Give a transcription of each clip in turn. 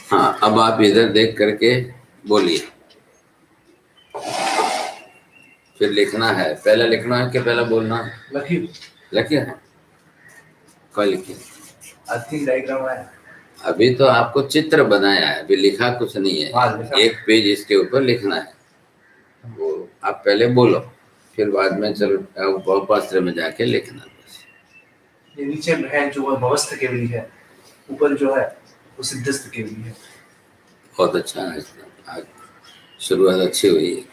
हाँ, अब आप इधर देख करके बोलिए। फिर लिखना है, पहले लिखना है कि पहले बोलना है? लकीर है, कल लिखिए। अच्छी डायग्राम है। अभी तो आपको चित्र बनाया है, अभी लिखा कुछ नहीं है। एक पेज इसके ऊपर लिखना है, वो आप पहले बोलो, फिर बाद में चलो बहुपात्र में जाके लिखना। बस ये नीचे है जो भवस्थ के लिए है, ऊपर जो है वो सिद्धस्थ के लिए है। बहुत अच्छा है, आज शुरुआत अच्छी हुई है।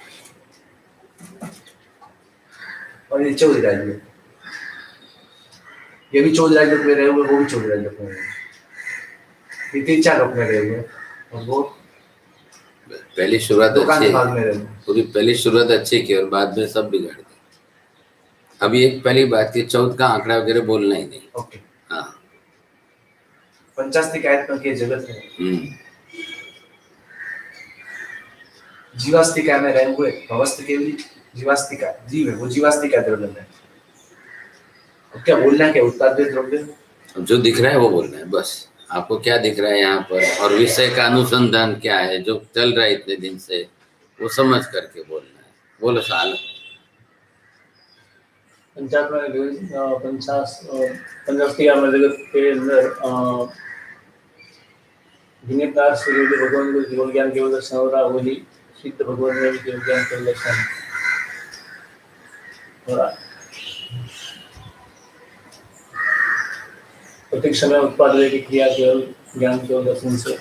और ये चौधरी राज्य में, ये भी चौधरी राज्य में रहे हुए, वो भी चौधरी राज्य में रहे, ये तीन चार लोग में रहे हुए, और वो पहली शुरुआत अच्छी, पूरी पहली शुरुआत अच्छी की और बाद में सब बिगड़ गए। अभी एक पहली बात की, 14 का आंकड़ा वगैरह बोलना ही नहीं। ओके। हाँ, पंचास्तिक आयतन के जगत है। जीवास्तिका में रहे हुए, भवस्थ के भी जीवास्तिका जीव है, वो जीवास्तिका द्रव्य है। अब क्या बोलना है, क्या उत्पाद द्रव्य जो दिख रहा है वो बोलना है बस। आपको क्या दिख रहा है यहाँ पर, और विषय का अनुसंधान क्या है जो चल रहा है इतने दिन से, वो समझ करके बोलना है। बोलो साल। पंचास्तिका में जगत के अंदर दिनेदार से भगवान को जीवन ज्ञान केवल दर्शन हो रहा, वही सिद्ध भगवान में भी जीवन ज्ञान केवल दर्शन हो रहा। प्रत्येक समय उत्पादन की क्रिया केवल ज्ञान केवल दर्शन से।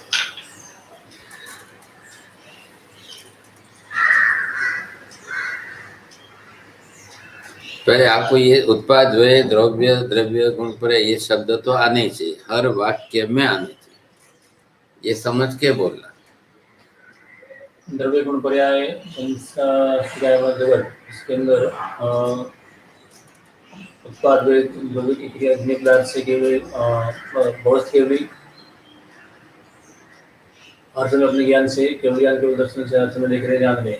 पहले आपको ये उत्पाद द्रव्य द्रव्य गुण पर ये शब्द तो आने चाहिए, हर वाक्य में आने चाहिए, ये समझ के बोलना। द्रव्य गुण पर्याय जगत, इसके अंदर उत्पाद द्रव्य की क्रिया निकलार से केवल बहुत केवल हर समय अपने ज्ञान से केवल ज्ञान केवल दर्शन से हर समय देख रहे जान रहे।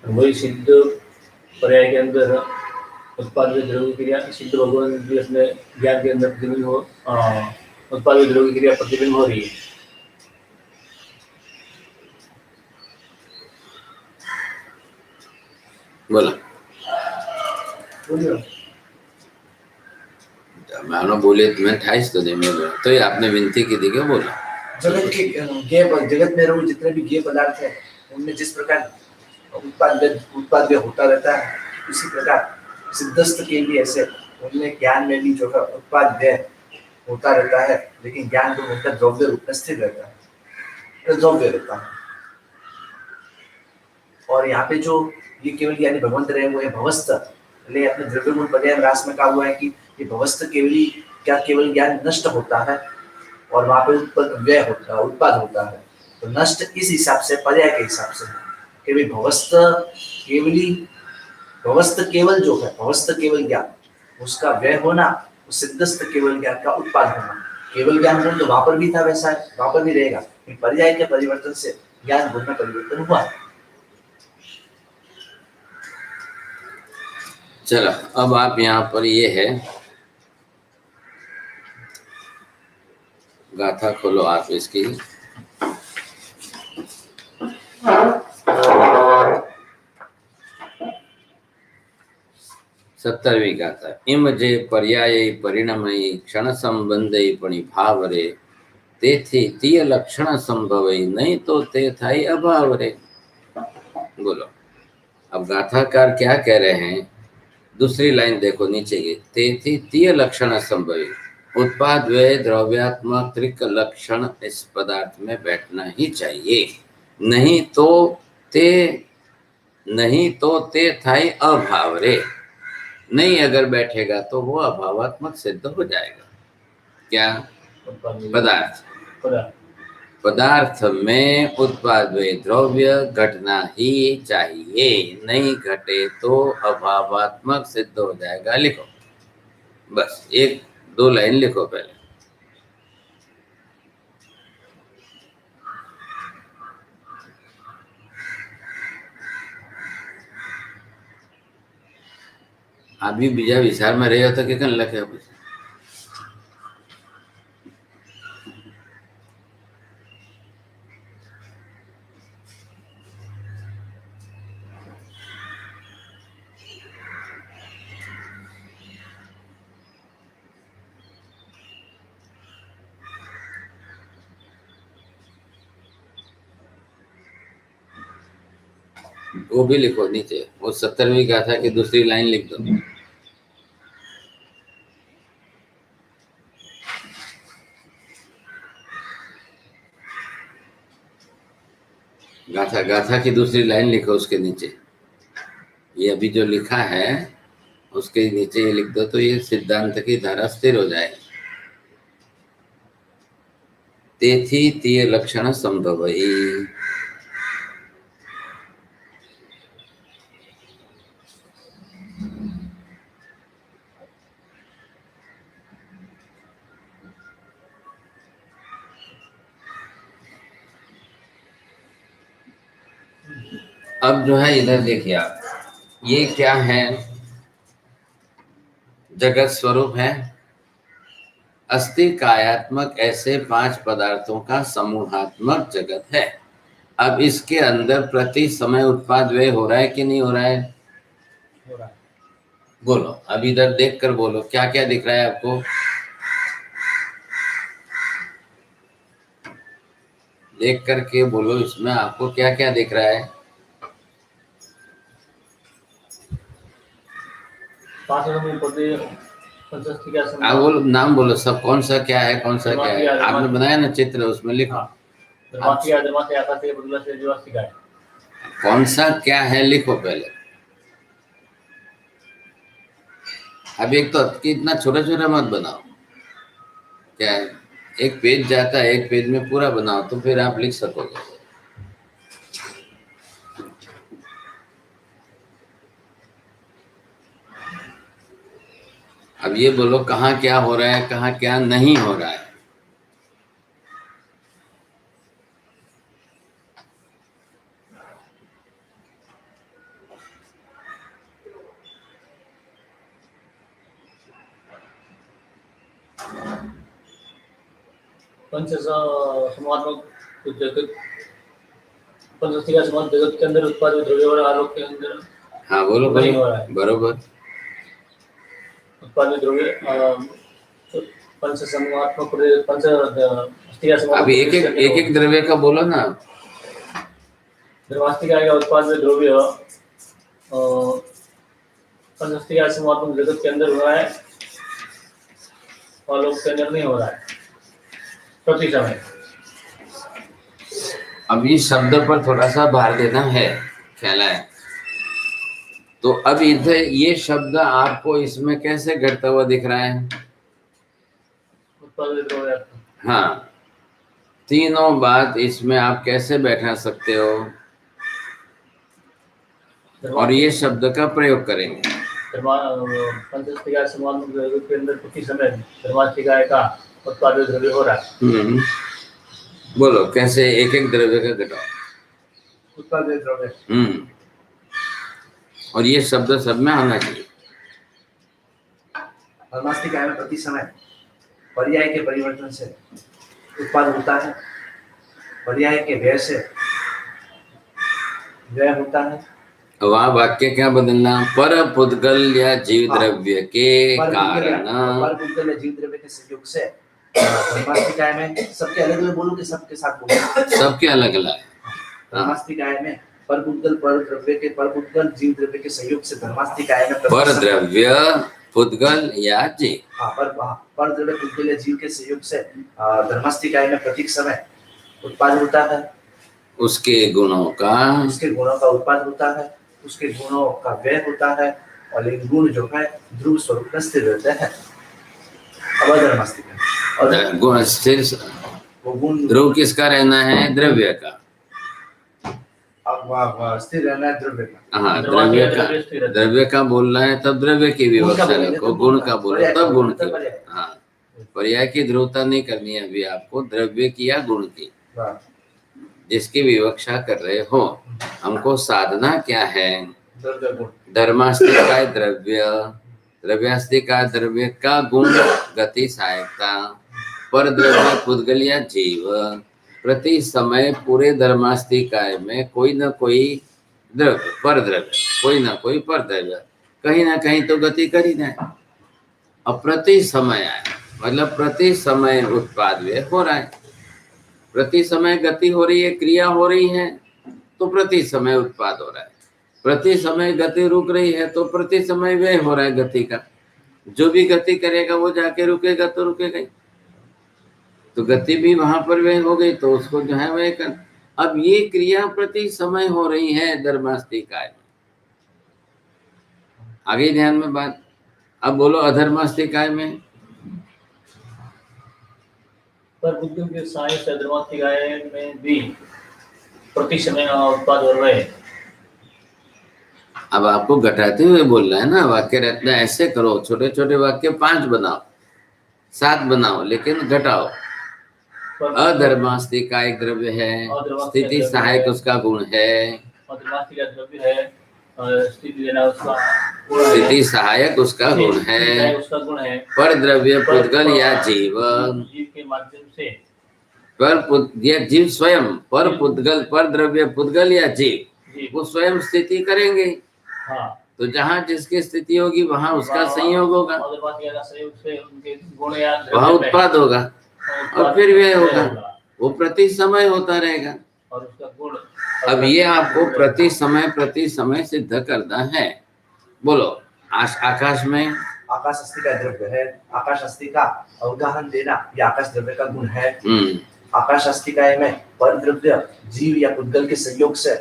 वही सिद्ध पर्याय के अंदर उत्पाद द्रव्य क्रिया सिद्ध भगवान भी अपने ज्ञान के अंदर प्रतिबिंब हो, उत्पाद द्रव्य क्रिया प्रतिबिंब हो रही है। बोला मानो बोले मैं 28 तो दे में बोला तो ये आपने विनती की थी क्या? बोला जगत में रहूं जितने भी गेय पदार्थ है उनमें जिस प्रकार उत्पाद होता रहता है उसी प्रकार सिद्धस्थ के लिए ऐसे उनमें ज्ञान में भी जो है उत्पाद व्यय होता रहता है, लेकिन ज्ञान तो उनका द्रव्य रूप में स्थिर रहता है, द्रव्य रहता है। और यहाँ पे जो ये केवल यानी भगवंत रहे हुए भवस्थ ले अपने द्रव्य गुण पर्याय रास में कहा हुआ है कि ये भवस्थ केवली क्या केवल ज्ञान नष्ट होता है और वहां पे उत्पन्न व्यय होता है, उत्पाद होता है। तो नष्ट इस हिसाब से पर्याय के हिसाब से केवल भवस्थ केवली भवस्थ केवल जो है भवस्थ केवल ज्ञान उसका व्यय होना, सिद्धस्थ केवल ज्ञान का उत्पाद होना। केवल ज्ञान गुण तो वहां पर भी था वैसा है, वहां पर भी रहेगा, पर्याय के परिवर्तन से ज्ञान गुण में परिवर्तन हुआ। चलो अब आप यहाँ पर ये है गाथा खोलो आप इसकी। सत्तरवीं गाथा। इम जे पर्याय परिणमयी क्षण संबंधी पणी भाव रे तेथी तीय लक्षण संभवई नहीं तो ते थाई अभाव रे। बोलो अब गाथाकार क्या कह रहे हैं? दूसरी लाइन देखो नीचे की। तेथी तीय लक्षण संभवी उत्पाद व्यय द्रव्यात्मक त्रिक लक्षण इस पदार्थ में बैठना ही चाहिए, नहीं तो ते थाई अभाव रे। नहीं अगर बैठेगा तो वो अभावात्मक सिद्ध हो जाएगा। क्या? पदार्थ में उत्पाद व द्रव्य घटना ही चाहिए, नहीं घटे तो अभावात्मक सिद्ध हो जाएगा। लिखो बस 1-2 लाइन लिखो पहले। अभी बीजा विचार में रहे हो तो क्या लगे आप वो भी लिखो नीचे। वो 70वीं गाथा की दूसरी लाइन लिख दो। गाथा की दूसरी लाइन लिखो उसके नीचे। ये अभी जो लिखा है उसके नीचे ये लिख दो तो ये सिद्धांत की धारा स्थिर हो जाए। तेथी तीय लक्षण संभवई। अब जो है इधर देखिए आप, ये क्या है? जगत स्वरूप है, अस्थि कायात्मक ऐसे 5 पदार्थों का समूहात्मक जगत है। अब इसके अंदर प्रति समय उत्पाद व्यय हो रहा है कि नहीं हो रहा है? हो रहा है। बोलो अब इधर देख कर बोलो, क्या क्या दिख रहा है आपको? देख करके बोलो, इसमें आपको क्या क्या दिख रहा है? आप बोलो, नाम बोलो सब, कौन सा क्या है, कौन सा क्या है? आपने बनाया ना चित्र, उसमें लिखो। कौन सा क्या है लिखो पहले। अब एक तो इतना छोटा छोटा मत बनाओ। क्या है, एक पेज जाता है, एक पेज में पूरा बनाओ तो फिर आप लिख सकोगे। अब ये बोलो कहाँ क्या हो रहा है, कहाँ क्या नहीं हो रहा है। जगत के अंदर उत्पाद द्रव्य और आलोक के अंदर। हाँ बोलो नहीं बोलो, हो रहा है। बरोबर। उत्पाद द्रव्य पंच समूहात्मक पंच अस्थिका अभी एक एक द्रव्य का बोलो ना। धर्मास्तिका का उत्पाद द्रव्य पंच अस्थिका समूहात्मक जगत के अंदर हो रहा है और लोग के अंदर नहीं हो रहा है प्रति समय। अब इस शब्द पर थोड़ा सा भार देना है, ख्याल है। तो अब इधर ये शब्द आपको इसमें कैसे घटता हुआ दिख रहा है? उत्पाद द्रव्य। हाँ, तीनों बात इसमें आप कैसे बैठा सकते हो और ये शब्द का प्रयोग करेंगे। पंचस्थिका समात्मक जगत के अंदर प्रति समय धर्मास्तिका का उत्पाद द्रव्य हो रहा है। बोलो कैसे एक एक द्रव्य का घटाओ। उत्पाद द्रव्य। और ये शब्द सब में आना चाहिए। धर्मास्तिका में प्रति समय पर्याय के परिवर्तन से उत्पाद होता है, पर्याय के व्यय से व्यय होता है। वहाँ वाक्य क्या बदलना? पर पुद्गल या जीव द्रव्य के कारण, पर पुद्गल या जीव द्रव्य के संयोग से धर्मास्तिका में सबके अलग अलग बोलो कि सबके साथ बोलो? सबके अलग अलग। धर्मास्तिका में पर पुद्गल पर द्रव्य के पर पुद्गल जीव द्रव्य के संयोग से धर्मास्तिका में पर द्रव्य पुद्गल या जीव, पर द्रव्य पुद्गल या जीव के संयोग से धर्मास्तिका में प्रतीक समय उत्पाद होता है। उसके गुणों का उत्पाद होता है, उसके गुणों का व्यय होता है और इन गुण जो है ध्रुव स्वरूप में स्थिर रहते हैं। अब धर्मास्तिका और गुण स्थिर, वो गुण ध्रुव किसका रहना है? द्रव्य का। अब स्थिर रहना है द्रव्य का। हाँ, द्रव्य का बोलना है तब द्रव्य की विवक्षा रखो, गुण का बोलो तब गुण की। हाँ, पर्याय की ध्रुवता नहीं करनी है अभी आपको, द्रव्य की या गुण की, जिसकी विवक्षा कर रहे हो। हमको साधना क्या है? धर्मास्तिका द्रव्य, द्रव्यास्तिका द्रव्य का गुण गति सहायकता, पर द्रव्य पुद्गल या जीव, प्रति समय पूरे धर्मास्तिकाय में कोई न कोई द्रव्य पर द्रव्य, कोई ना कोई पर द्रव्य कहीं ना कहीं तो गति कर ही जाए। अब प्रति समय आए मतलब प्रति समय उत्पाद व्यय हो रहा है, प्रति समय गति हो रही है, क्रिया हो रही है तो प्रति समय उत्पाद हो रहा है। प्रति समय गति रुक रही है तो प्रति समय व्यय हो रहा है गति का। जो भी गति करेगा वो जाके रुकेगा तो रुकेगा ही, तो गति भी वहां पर व्यय हो गई तो उसको जो है व्यय कर। अब ये क्रिया प्रति समय हो रही है धर्मास्तिकाय में। आगे ध्यान में बात। अब बोलो अधर्मास्तिकाय में। पर बुद्धि के सहाय से धर्मास्तिकाय में भी प्रति समय उत्पाद हो रहे हैं। अब आपको घटाते हुए बोलना है ना, वाक्य रचना ऐसे करो, छोटे छोटे वाक्य 5 बनाओ 7 बनाओ, लेकिन घटाओ। अधर्मास्तिका एक द्रव्य है, स्थिति सहायक उसका गुण है, स्थिति सहायक उसका गुण है, पर द्रव्य पुद्गल या जीव के माध्यम से, पर जीव स्वयं, पर पुद्गल, पर द्रव्य पुद्गल या जीव वो स्वयं स्थिति करेंगे। हाँ। तो जहाँ जिसकी स्थिति होगी वहाँ उसका संयोग होगा, वहाँ उत्पाद होगा और फिर व्यय होगा, वो प्रति समय होता रहेगा। और उसका गुण। अब ये आपको प्रति समय सिद्ध करना है। बोलो आकाश में। आकाश अस्तिका द्रव्य है, आकाश अस्तिका अवगाहन देना ये आकाश द्रव्य का गुण है। आकाश अस्तिकाय में पर द्रव्य जीव या पुद्गल के संयोग से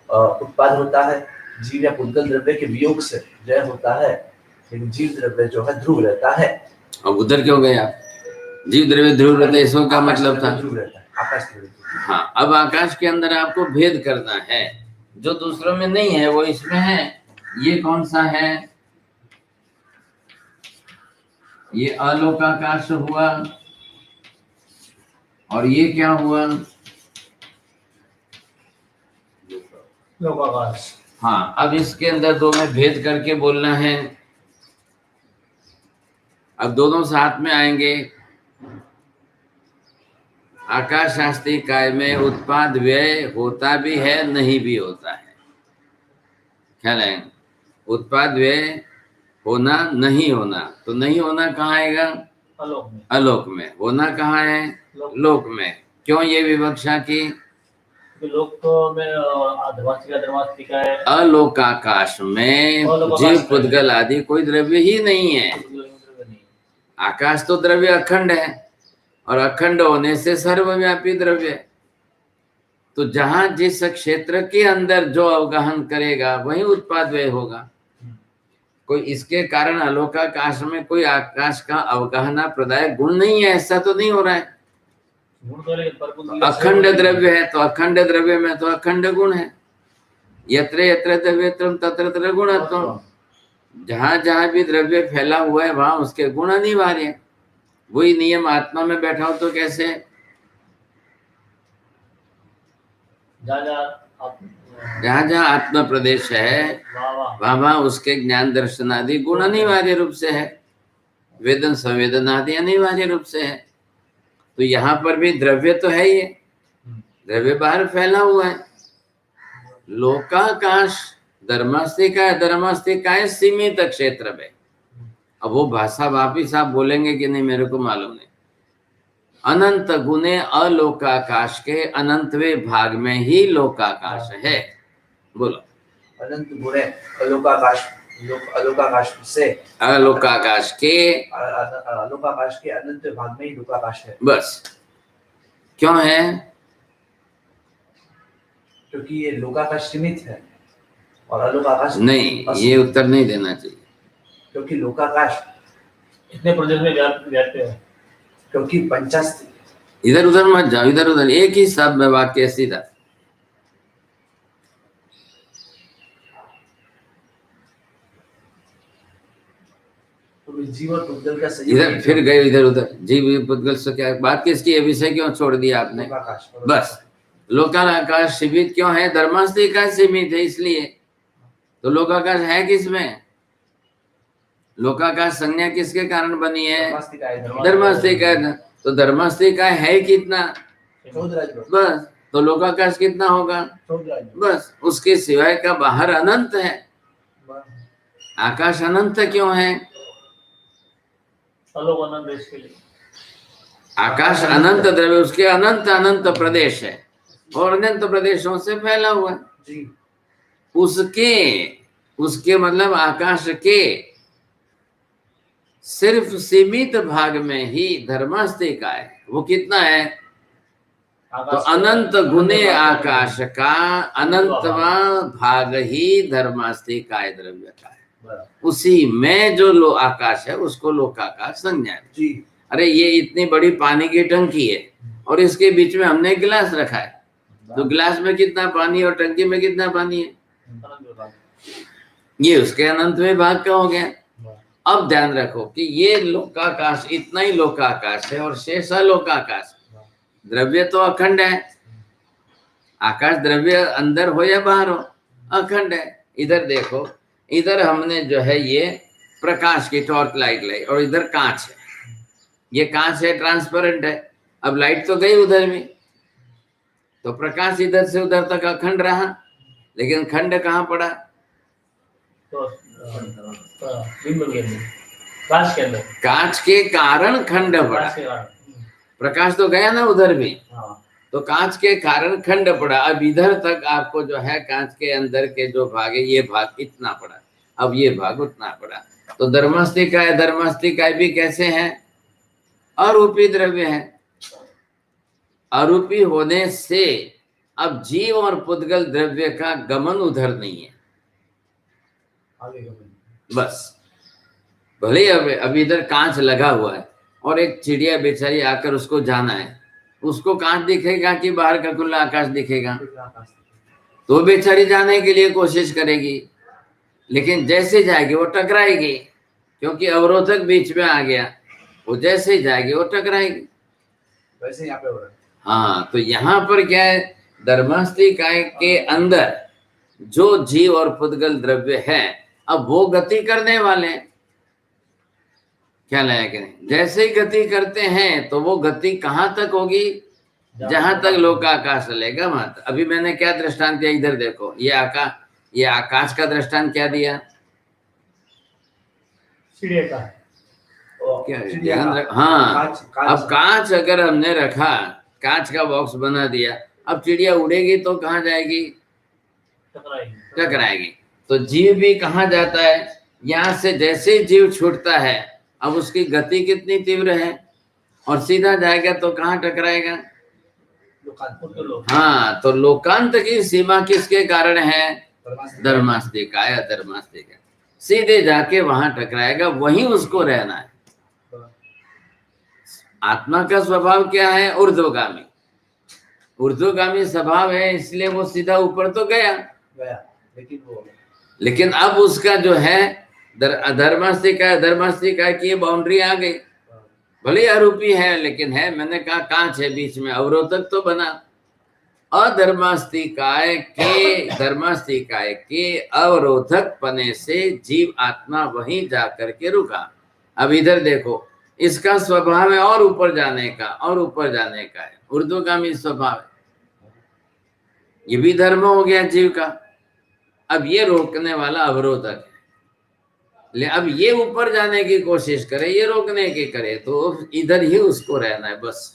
उत्पाद होता है, जीव या पुद्गल द्रव्य के वियोग से व्यय होता है, लेकिन जीव द्रव्य जो है ध्रुव रहता है। अब उधर क्यों गए आप? जीव द्रव्य ध्रुव रहता है, इसका क्या मतलब था? ध्रुव रहता है आकाश द्रव्य। हाँ, अब आकाश के अंदर आपको भेद करना है, जो दूसरों में नहीं है वो इसमें है। ये कौन सा है? ये आलोकाकाश हुआ और ये क्या हुआ? लोकाकाश। हाँ, अब इसके अंदर दो में भेद करके बोलना है। अब दोनों साथ में आएंगे। आकाश अस्तिकाय में उत्पाद व्यय होता भी है, नहीं भी होता है। ख्याल है? उत्पाद व्यय होना नहीं होना, तो नहीं होना कहाँ आएगा? अलोक में। अलोक में। होना कहाँ है? लोक में। क्यों ये विवक्षा की? लोक तो में धर्मास्तिका है। अलोकाकाश में जीव पुद्गल आदि कोई द्रव्य ही नहीं है। आकाश तो द्रव्य अखंड है, और अखंड होने से सर्वव्यापी द्रव्य। तो जहां जिस क्षेत्र के अंदर जो अवगाहन करेगा वही उत्पाद व्यय होगा। कोई इसके कारण अलोकाकाश में कोई आकाश का अवगाहना प्रदायक गुण नहीं है, ऐसा तो नहीं हो रहा है। अखंड द्रव्य है तो अखंड द्रव्य में तो अखंड गुण है। यत्र यत्र द्रव्यत्वं तत्र तत्र गुणत्वं। जहां जहां भी द्रव्य फैला हुआ है वहां उसके गुण अनिवार्य है। वही नियम आत्मा में बैठा हो तो कैसे? जहां जहां आत्मा प्रदेश है वहां वहां उसके ज्ञान दर्शन आदि गुण अनिवार्य रूप से है, वेदन संवेदन आदि अनिवार्य रूप से है। तो यहाँ पर भी द्रव्य तो है ही, द्रव्य बाहर फैला हुआ है। लोकाकाश धर्मास्तिका है सीमित क्षेत्र में। अब वो भाषा वापिस आप बोलेंगे कि नहीं मेरे को मालूम नहीं। अनंत गुणे अलोकाकाश के अनंतवें भाग में ही लोकाकाश है। बोलो। अनंत गुणे अलोकाकाश, अलोकाकाश से अलोकाकाश के अनंत भाग में ही लोकाकाश है। बस। क्यों है? क्योंकि ये लोकाकाश सीमित है और अलोकाकाश नहीं, ये उत्तर नहीं देना चाहिए। क्योंकि लोकाकाश इतने प्रदेश में व्याप्त है। क्योंकि पंचास्ति, इधर उधर मत जाओ, इधर उधर एक ही शब्द में वाक्य सीधा। जीव और पुद्गल का सही इधर फिर गए इधर उधर। जीव पुद्गल से क्या बात किसकी है? विषय क्यों छोड़ दिया आपने? बस। लोकाकाश सीमित क्यों है? धर्मास्तिका सीमित है इसलिए। तो लोकाकाश है किसमें? लोकाकाश संज्ञा किसके कारण बनी है? धर्मास्तिका। तो धर्मास्तिका है कितना? बस। तो लोकाकाश कितना होगा? बस। उसके सिवाय का बाहर अनंत है। आकाश अनंत क्यों है? आकाश अनंत द्रव्य, उसके अनंत अनंत प्रदेश है और अनंत प्रदेशों से फैला हुआ है। उसके मतलब आकाश के सिर्फ सीमित भाग में ही धर्मास्तिका है। वो कितना है? तो अनंत गुणे आकाश का अनंतवा भाग ही धर्मास्तिका द्रव्य का है। उसी में जो आकाश है उसको लोकाकाश संज्ञा है। अरे ये इतनी बड़ी पानी की टंकी है और इसके बीच में हमने गिलास रखा है, तो गिलास में कितना पानी और टंकी में कितना पानी है? ये उसके अनंतवें भाग का हो गया। अब ध्यान रखो कि ये लोकाकाश इतना ही लोकाकाश है और शेष अलोकाकाश। द्रव्य तो अखंड है। आकाश द्रव्य अंदर हो या बाहर हो, अखंड है। इधर देखो, इधर हमने जो है ये प्रकाश की टॉर्च लाइट लाई और इधर कांच है। ये कांच है, ट्रांसपेरेंट है। अब लाइट तो गई उधर भी, तो प्रकाश इधर से उधर तक अखंड रहा, लेकिन खंड कहाँ पड़ा? कांच के कारण खंड पड़ा। प्रकाश तो गया ना उधर भी, तो कांच के कारण खंड पड़ा। अब इधर तक आपको जो है कांच के अंदर के जो भाग है ये भाग इतना पड़ा, अब ये भाग उतना पड़ा। तो धर्मास्तिका भी कैसे है? अरूपी द्रव्य है। अरूपी होने से अब जीव और पुद्गल द्रव्य का गमन उधर नहीं है। बस। भले अब इधर कांच लगा हुआ है और एक चिड़िया बेचारी आकर उसको जाना है, उसको कांच दिखेगा कि बाहर का खुला आकाश दिखेगा? तो बेचारी जाने के लिए कोशिश करेगी, लेकिन जैसे जाएगी वो टकराएगी, क्योंकि अवरोधक बीच में आ गया। वो जैसे ही जाएगी वो टकराएगी। वैसे यहाँ पे हो रहा है। हाँ, तो यहाँ पर क्या है? धर्मास्तिका के अंदर जो जीव और पुद्गल द्रव्य है, अब वो गति करने वाले हैं। क्या लाया कि नहीं? जैसे ही गति करते हैं तो वो गति कहाँ तक होगी? जहां तक लोकाकाश चलेगा वहां तक। अभी मैंने क्या दृष्टांत दिया? इधर देखो, ये आकाश ये आकाश का दृष्टांत क्या दिया? चिड़िया का क्या चिड़िया ध्यान का, रख, हाँ। कांच अब कांच अगर हमने रखा, कांच का बॉक्स बना दिया, अब चिड़िया उड़ेगी तो कहाँ जाएगी? टकराएगी। तो जीव भी कहाँ जाता है? यहाँ से जैसे जीव छूटता है, अब उसकी गति कितनी तीव्र है, और सीधा जाएगा तो कहाँ टकराएगा? हाँ, तो लोकांत की सीमा किसके कारण है? धर्मास्तिका या धर्मास्तिका। सीधे जाके वहां टकराएगा, वहीं उसको रहना है। आत्मा का स्वभाव क्या है? ऊर्ध्वगामी। ऊर्ध्वगामी स्वभाव है, इसलिए वो सीधा ऊपर तो गया, लेकिन अब उसका जो है धर्मास्तिका की बाउंड्री आ गई। भले आरोपी है, लेकिन है, मैंने कहा कांच है बीच में, अवरोधक तो बना। धर्मास्तिकाय के अवरोधक पने से जीव आत्मा वहीं जाकर के रुका। अब इधर देखो, इसका स्वभाव है और ऊपर जाने का, और ऊपर जाने का है, ऊर्ध्वगामी स्वभाव है। ये भी धर्म हो गया जीव का। अब ये रोकने वाला अवरोधक है, ले अब ये ऊपर जाने की कोशिश करे, ये रोकने की करे, तो इधर ही उसको रहना है बस।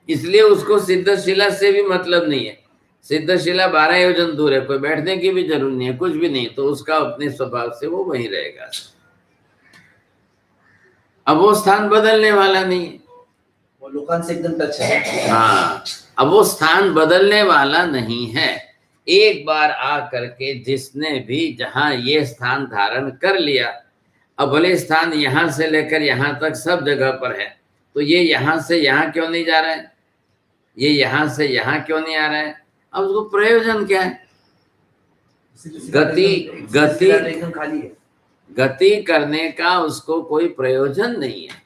इसलिए उसको सिद्धशिला से भी मतलब नहीं है। सिद्धशिला 12 योजन दूर है, कोई बैठने की भी जरूरत नहीं है, कुछ भी नहीं, तो उसका अपने स्वभाव से वो वहीं रहेगा। अब वो स्थान बदलने वाला नहीं है, वो लोकांत से एकदम टच है। हाँ, अब वो स्थान बदलने वाला नहीं है। एक बार आ करके जिसने भी जहां ये स्थान धारण कर लिया, अब भले स्थान यहां से लेकर यहां तक सब जगह पर है, तो ये यहां से यहां क्यों नहीं जा रहा है? ये यहां से यहां क्यों नहीं आ रहा है? अब उसको प्रयोजन क्या है? एकदम खाली है। गति करने का उसको कोई प्रयोजन नहीं है।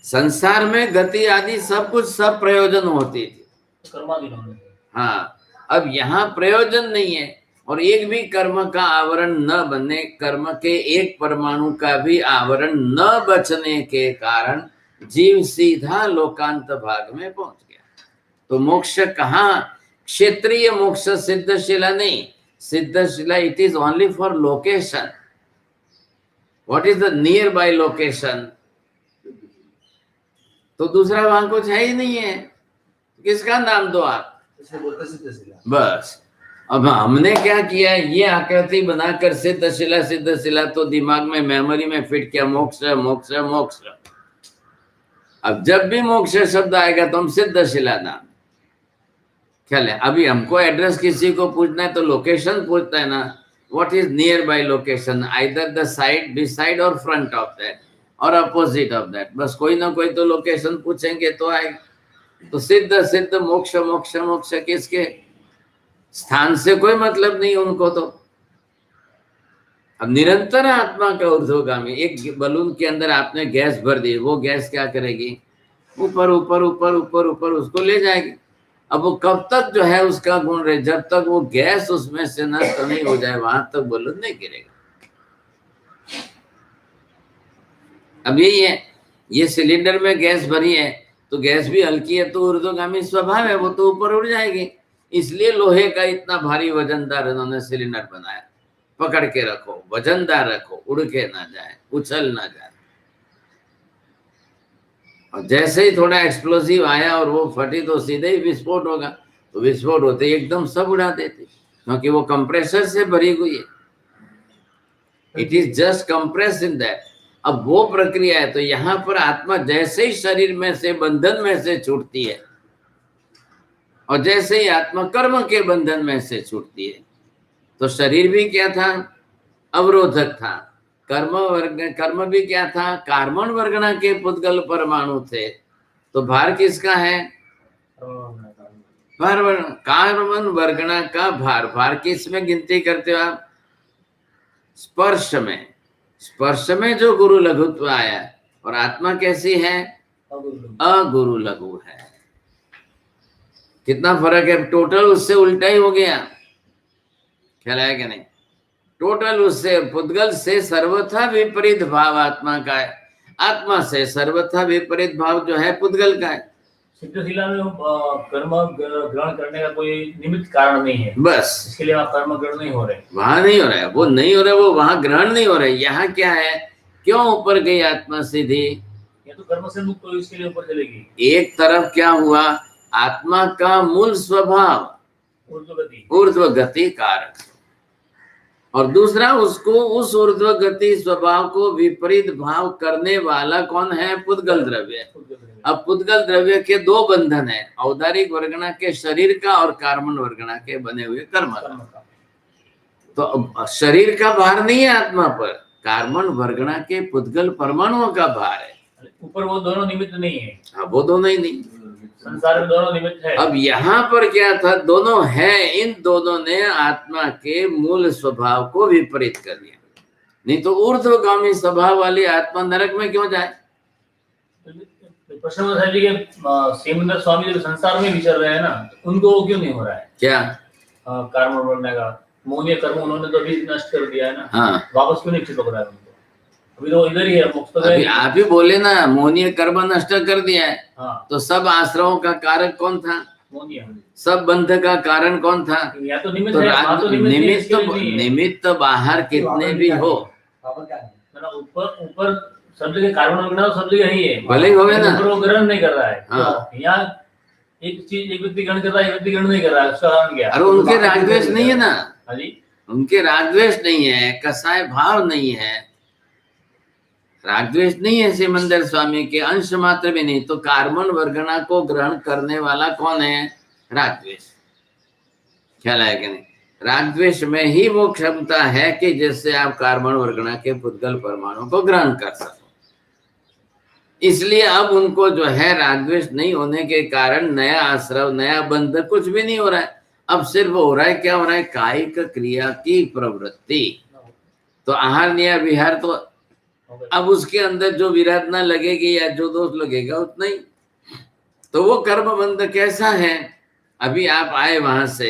संसार में गति आदि सब कुछ सब प्रयोजन होती थी, हाँ। अब यहाँ प्रयोजन नहीं है, और एक भी कर्म का आवरण न बनने, कर्म के एक परमाणु का भी आवरण न बचने के कारण जीव सीधा लोकांत भाग में पहुंच गया। तो मोक्ष कहाँ? क्षेत्रीय मोक्ष, सिद्धशिला नहीं। Siddhashila it is only for location. What is the near by location? तो दूसरा वहां कुछ है ही नहीं है, किसका नाम दो आप? बस। अब हमने क्या किया, ये आकृति बनाकर सिद्धशिला तो दिमाग में, मेमोरी में फिट किया, मोक्ष मोक्ष मोक्ष। अब जब भी मोक्ष शब्द आएगा तो हम सिद्धशिला नाम ख्याल है। अभी हमको एड्रेस किसी को पूछना है तो लोकेशन पूछता है ना, what is near by location, either the side, beside और फ्रंट ऑफ दैट और अपोजिट ऑफ दैट, बस कोई ना कोई तो लोकेशन पूछेंगे तो आएगा। तो सिद्ध सिद्ध मोक्ष मोक्ष मोक्ष किसके? स्थान से कोई मतलब नहीं उनको। तो अब निरंतर आत्मा का ऊर्ध्वगामी, एक बलून के अंदर आपने गैस भर दी, वो गैस क्या करेगी? ऊपर ऊपर ऊपर ऊपर ऊपर उसको ले जाएगी। अब वो कब तक जो है उसका गुण रहे, जब तक वो गैस उसमें से नष्ट नहीं हो जाए वहां तक बलून नहीं गिरेगा। अब यही है, ये सिलेंडर में गैस भरी है तो गैस भी हल्की है, तो ऊर्ध्वगामी स्वभाव है, वो तो ऊपर उड़ जाएगी। इसलिए लोहे का इतना भारी वजनदार उन्होंने सिलेंडर बनाया, पकड़ के रखो, वजनदार रखो, उड़ के ना जाए, उछल ना जाए। और जैसे ही थोड़ा एक्सप्लोसिव आया और वो फटी तो सीधे ही विस्फोट होगा, तो विस्फोट होते एकदम सब उड़ा देते, क्योंकि वो कंप्रेसर से भरी हुई है, it is just compress in that. अब वो प्रक्रिया है। तो यहाँ पर आत्मा जैसे ही शरीर में से, बंधन में से छूटती है, और जैसे ही आत्मा कर्म के बंधन में से छूटती है, तो शरीर भी क्या था? अवरोधक था। कर्म भी क्या था? कार्बन वर्गणा के पुद्गल परमाणु थे। तो भार किसका है? कार्बन वर्गणा का भार। भार किस में गिनती करते हो आप? स्पर्श में। स्पर्श में जो गुरु लघुत्व आया, और आत्मा कैसी है? अगुरु लघु है। कितना फर्क है? टोटल उससे उल्टा ही हो गया, ख्याल है कि नहीं? टोटल उससे, पुद्गल से सर्वथा विपरीत भाव आत्मा का है, आत्मा से सर्वथा विपरीत भाव जो है पुद्गल का है। सिद्धशीला में कर्म ग्रहण करने का कोई निमित्त कारण नहीं है, बस इसके लिए वहाँ कर्म ग्रहण नहीं हो रहे। वहां नहीं हो रहा है, वो नहीं हो रहा है, वो वहां ग्रहण नहीं हो रहा है। यहाँ क्या है, क्यों ऊपर गई आत्मा सीधी? ये तो कर्म से मुक्त हो, इसके लिए ऊपर चलेगी। एक तरफ क्या हुआ, आत्मा का मूल स्वभाव ऊर्ध्व गति कारण, और दूसरा उसको उस ऊर्ध्व गति स्वभाव को विपरीत भाव करने वाला कौन है? पुद्गल द्रव्य। अब पुद्गल द्रव्य के दो बंधन है, औदारिक वर्गणा के शरीर का और कार्बन वर्गणा के बने हुए कर्म का। तो शरीर का भार नहीं है आत्मा पर, कार्बन वर्गणा के पुद्गल परमाणुओं का भार है। ऊपर वो दोनों निमित्त नहीं है। हाँ, वो दोनों ही नहीं, संसार में दोनों निमित्त है। अब यहाँ पर क्या था, दोनों है, इन दोनों ने आत्मा के मूल स्वभाव को विपरीत कर दिया। नहीं तो ऊर्ध्वगामी स्वभाव वाली आत्मा नरक में क्यों जाए? प्रश्न जी के सिमंदर स्वामी जो संसार में विचर रहे हैं ना, उनको वो क्यों नहीं हो रहा है? क्या कर्म बढ़ने का मोहनीय कर्म उन्होंने तो अभी नष्ट कर दिया है ना। हाँ, वापस क्यों नहीं चिपक रहा है उनको? अभी तो इधर ही है, मुक्त अभी आप ही बोले ना, मोहनीय कर्म नष्ट कर दिया है। हाँ, तो सब आश्रमों का कारक कौन था? मोहनीय। सब बंध का कारण कौन था? या तो निमित्त तो है, वहाँ तो निमित्त बाहर कितने भी हो, ऊपर सब जगह कार्बन वर्गणा सब जगह ही है, भले ही होवे ना, ऊपर ग्रहण नहीं कर रहा है। हाँ। तो यहाँ एक चीज एक व्यक्ति ग्रहण कर रहा है, एक व्यक्ति ग्रहण नहीं कर रहा है, उसका कारण क्या? अरे उनके रागद्वेष नहीं है ना। हाँ जी, उनके रागद्वेष नहीं है, कसाय भाव नहीं है, रागद्वेष नहीं है सिमंदर स्वामी के, अंश मात्र भी नहीं। तो कार्बन वर्गणा को ग्रहण करने वाला कौन है? रागद्वेष। ख्याल है कि नहीं? रागद्वेष में ही वो क्षमता है कि जिससे आप कार्बन वर्गणा के पुद्गल परमाणु को ग्रहण कर सको। इसलिए अब उनको जो है रागद्वेष नहीं होने के कारण नया आश्रव, नया बंध कुछ भी नहीं हो रहा है। अब सिर्फ हो रहा है, क्या हो रहा है? कायिक क्रिया की प्रवृत्ति। तो आहार निया विहार, तो अब उसके अंदर जो विराधना लगेगी या जो दोष लगेगा उतना ही। तो वो कर्म बंध कैसा है? अभी आप आए वहां से,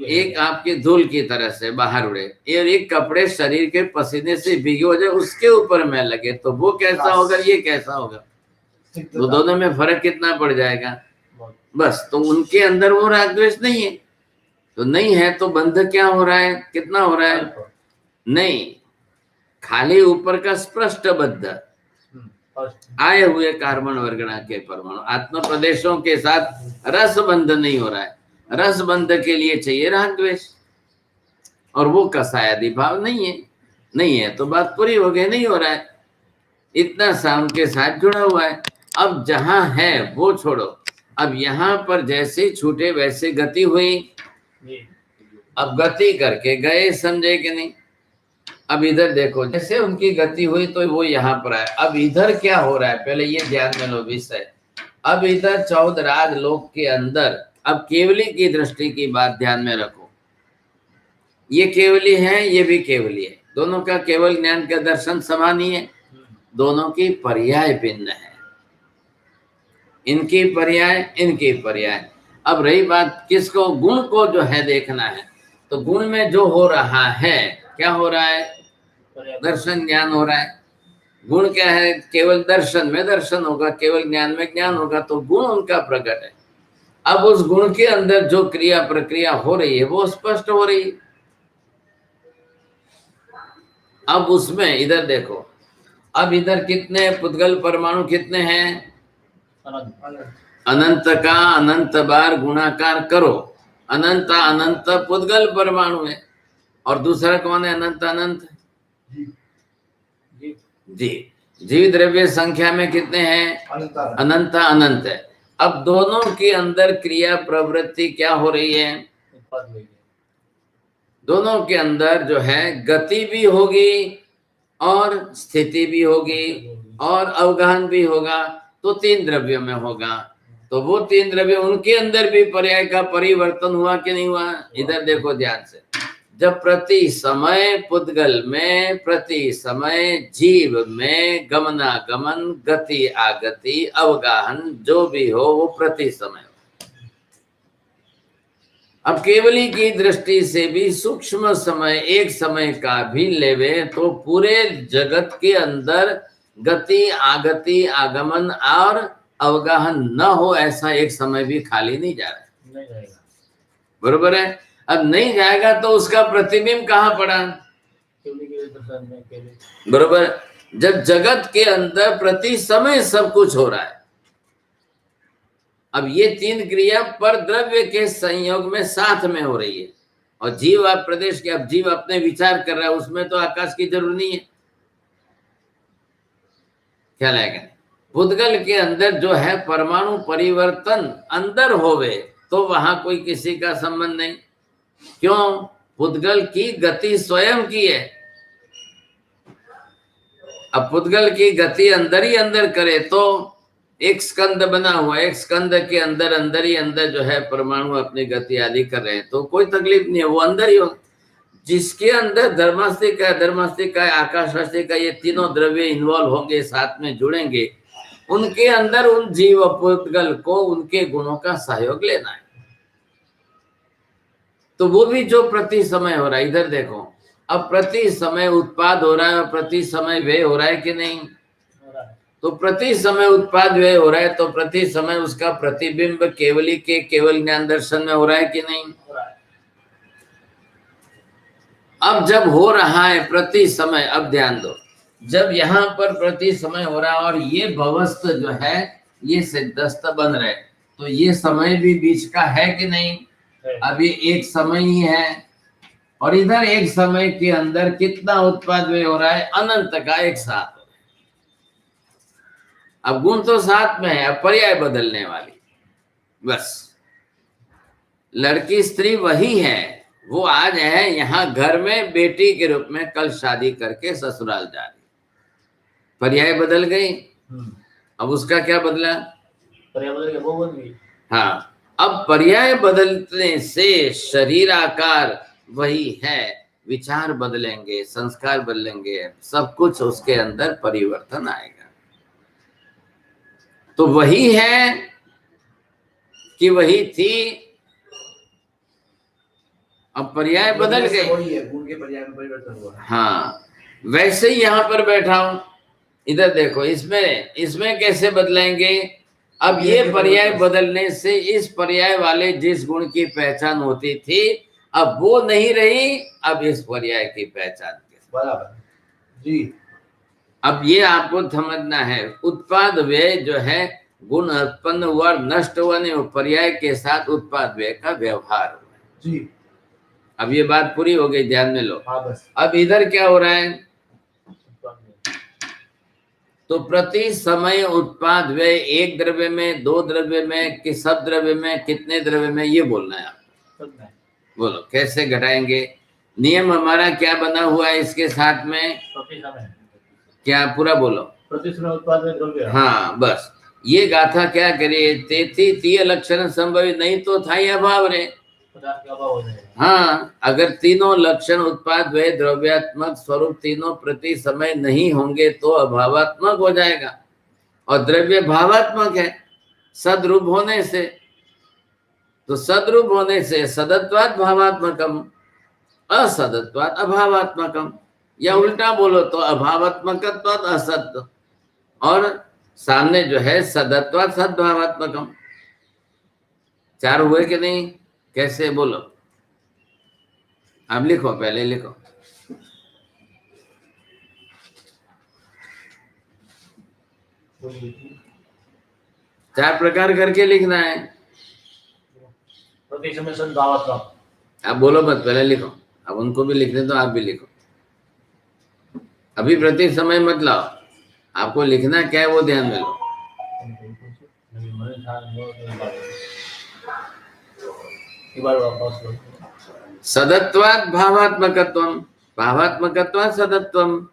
एक आपके धूल की तरह से बाहर उड़े, और एक कपड़े शरीर के पसीने से भीगे हो जाए, उसके ऊपर में लगे, तो वो कैसा होगा, ये कैसा होगा? तो दोनों में फर्क कितना पड़ जाएगा? बस, तो उनके अंदर वो रागद्वेष नहीं है, तो नहीं है तो बंध क्या हो रहा है, कितना हो रहा है? नहीं, खाली ऊपर का स्पष्ट बद्ध आए हुए कार्बन वर्गणा के परमाणु आत्म प्रदेशों के साथ रस बंध नहीं हो रहा है। रस बंध के लिए चाहिए रागद्वेष, और वो कसायादि भाव नहीं है। नहीं है तो बात पूरी हो गई, नहीं हो रहा है, इतना साउंड के साथ जुड़ा हुआ है। अब जहां है वो छोड़ो, अब यहाँ पर जैसे छूटे वैसे गति हुई, अब गति करके गए, समझे कि नहीं? अब इधर देखो, जैसे उनकी गति हुई तो वो यहाँ पर आए। अब इधर क्या हो रहा है, पहले ये ध्यान में लो विषय। अब इधर 14 राज लोक के अंदर, अब केवली की दृष्टि की बात ध्यान में रखो। ये केवली है, ये भी केवली है, दोनों का केवल ज्ञान का दर्शन समान ही है, दोनों की पर्याय भिन्न है, इनकी पर्याय, इनकी पर्याय। अब रही बात किसको, गुण को जो है देखना है, तो गुण में जो हो रहा है, क्या हो रहा है? दर्शन ज्ञान हो रहा है। गुण क्या है? केवल दर्शन में दर्शन होगा, केवल ज्ञान में ज्ञान होगा, तो गुण उनका प्रकट है। अब उस गुण के अंदर जो क्रिया प्रक्रिया हो रही है वो स्पष्ट हो रही है। अब उसमें इधर देखो, अब इधर कितने पुद्गल परमाणु कितने हैं? अनंत का अनंत बार गुणाकार करो, अनंत अनंत पुद्गल परमाणु है, और दूसरा कौन है? अनंत अनंत जी। जीव द्रव्य संख्या में कितने हैं? अनंत अनंत है। अब दोनों के अंदर क्रिया प्रवृत्ति क्या हो रही है? दोनों के अंदर जो है गति भी होगी और स्थिति भी होगी और अवगाहन भी होगा, तो 3 द्रव्यों में होगा। तो वो 3 द्रव्य, उनके अंदर भी पर्याय का परिवर्तन हुआ कि नहीं हुआ? इधर देखो ध्यान से, जब प्रति समय पुद्गल में, प्रति समय जीव में गमनागमन, गति आगति, अवगाहन जो भी हो वो प्रति समय। अब केवली की दृष्टि से भी सूक्ष्म समय, एक समय का भी लेवे तो पूरे जगत के अंदर गति आगति, आगमन और अवगाहन न हो ऐसा एक समय भी खाली नहीं जा रहा है। नहीं जाएगा। बरोबर है। अब नहीं जाएगा तो उसका प्रतिबिंब कहाँ पड़ा? केवली के दर्शन में केवली। बरोबर। जब जगत के अंदर प्रति समय सब कुछ हो रहा है, अब ये तीन क्रिया पर द्रव्य के संयोग में साथ में हो रही है, और जीव आप प्रदेश के, अब जीव अपने विचार कर रहा है, उसमें तो आकाश की जरूर नहीं है। क्या लगेगा? पुद्गल के अंदर जो है परमाणु परिवर्तन अंदर होवे तो वहां कोई किसी का संबंध नहीं। क्यों? पुद्गल की गति स्वयं की है। अब पुद्गल की गति अंदर ही अंदर करे तो एक स्कंद बना हुआ, एक स्कंद के अंदर अंदर ही अंदर जो है परमाणु अपनी गति आदि कर रहे हैं, तो कोई तकलीफ नहीं है, वो अंदर ही हो। जिसके अंदर धर्मास्तिका, धर्मास्तिका, आकाशास्तिका, ये तीनों द्रव्य इन्वॉल्व होंगे, साथ में जुड़ेंगे, उनके अंदर उन जीव पुद्गल को उनके गुणों का सहयोग लेना है। तो वो भी जो प्रति समय हो रहा है, इधर देखो, अब प्रति समय उत्पाद हो रहा है और प्रति समय व्यय हो रहा है कि नहीं? तो प्रति समय उत्पाद व्यय हो रहा है तो प्रति समय उसका प्रतिबिंब केवली के केवल ज्ञान दर्शन में हो रहा है कि नहीं? अब जब हो रहा है प्रति समय, अब ध्यान दो, जब यहाँ पर प्रति समय हो रहा है और ये भवस्थ जो है ये सिद्धस्थ बन रहे, तो ये समय भी बीच का है कि नहीं? अभी एक समय ही है, और इधर एक समय के अंदर कितना उत्पाद व्यय हो रहा है? अनंत का एक साथ। अब गुण तो साथ में है, अब पर्याय बदलने वाली, बस लड़की स्त्री वही है, वो आज है यहाँ घर में बेटी के रूप में, कल शादी करके ससुराल जा रही, पर्याय बदल गई। अब उसका क्या बदला? पर्याय बदल गया, वो बदल गई। हाँ, अब पर्याय बदलने से शरीर आकार वही है, विचार बदलेंगे, संस्कार बदलेंगे, सब कुछ उसके अंदर परिवर्तन आएगा। तो वही है कि वही थी, अब पर्याय बदल गए, वही है, गुण के पर्याय में परिवर्तन हुआ। हाँ, वैसे ही यहाँ पर बैठा हूं, इधर देखो, इसमें कैसे बदलेंगे? अब ये पर्याय बदलने से इस पर्याय वाले जिस गुण की पहचान होती थी अब वो नहीं रही, अब इस पर्याय की पहचान बराबर जी। अब ये आपको समझना है, उत्पाद व्यय जो है गुण उत्पन्न हुआ नष्ट हुआ नहीं, पर्याय के साथ उत्पाद व्यय का व्यवहार हुआ जी। अब ये बात पूरी हो गई, ध्यान में लो। हाँ बस। अब इधर क्या हो रहा है? तो प्रति समय उत्पाद व्यय एक द्रव्य में, दो द्रव्य में, कि सब द्रव्य में, कितने द्रव्य में, ये बोलना है आपको। बोलो कैसे घटाएंगे? नियम हमारा क्या बना हुआ है इसके साथ में? क्या पूरा बोलो? प्रति समय उत्पाद व्यय द्रव्य। हाँ बस, ये गाथा क्या करिए, तेथी तीय लक्षण संभवी, नहीं तो था ही अभाव रे। हाँ, अगर तीनों लक्षण उत्पाद व्यय द्रव्यात्मक स्वरूप तीनों प्रति समय नहीं होंगे तो अभावात्मक हो जाएगा, और द्रव्य भावात्मक है सदरूप होने से, तो सदरूप होने से सदत्वात् भावात्मकम, असदत्वात् अभावात्मकम, या उल्टा बोलो तो अभावात्मकत्वात् असत्, और सामने जो है सदत्वात् सद्भावात्मकम। चार हुए कि नहीं? कैसे बोलो? आप लिखो, पहले लिखो। चार प्रकार करके लिखना है। प्रति समय सद्भावात्मक। आप बोलो मत, पहले लिखो। अब उनको भी लिखने तो आप भी लिखो, अभी प्रति समय मत लाओ, आपको लिखना क्या है वो ध्यान में लो। सदत्वात् भावात्मकत्वम, भावात्मकत्वात् सदत्वम,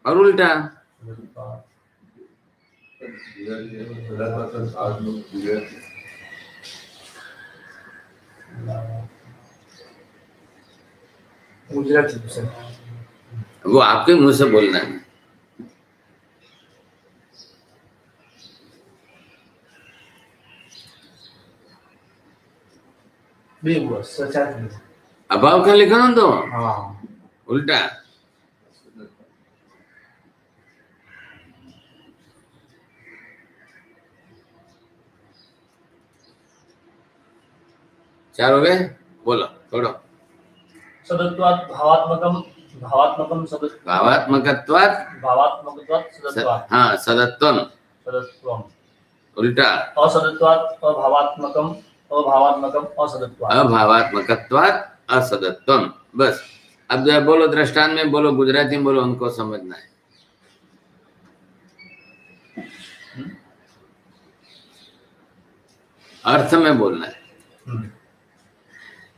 और उल्टा। वो आपके मुंह से बोलना है। अभाव का लिखा ना तो हाँ। उल्टा। चार हो गए, बोलो थोड़ा। सदत्वात् भावात्मकम सदत्व भावात्मकत्वात् सदत्वात् हाँ सदत्वम सदत्वम उल्टा असदत्वात् अभावात्मकम असदत्वात् अभावात्मकत्वात् असदत्वम। बस अब जो है बोलो दृष्टांत में बोलो, गुजराती में बोलो, उनको समझना है। अर्थ में बोलना है।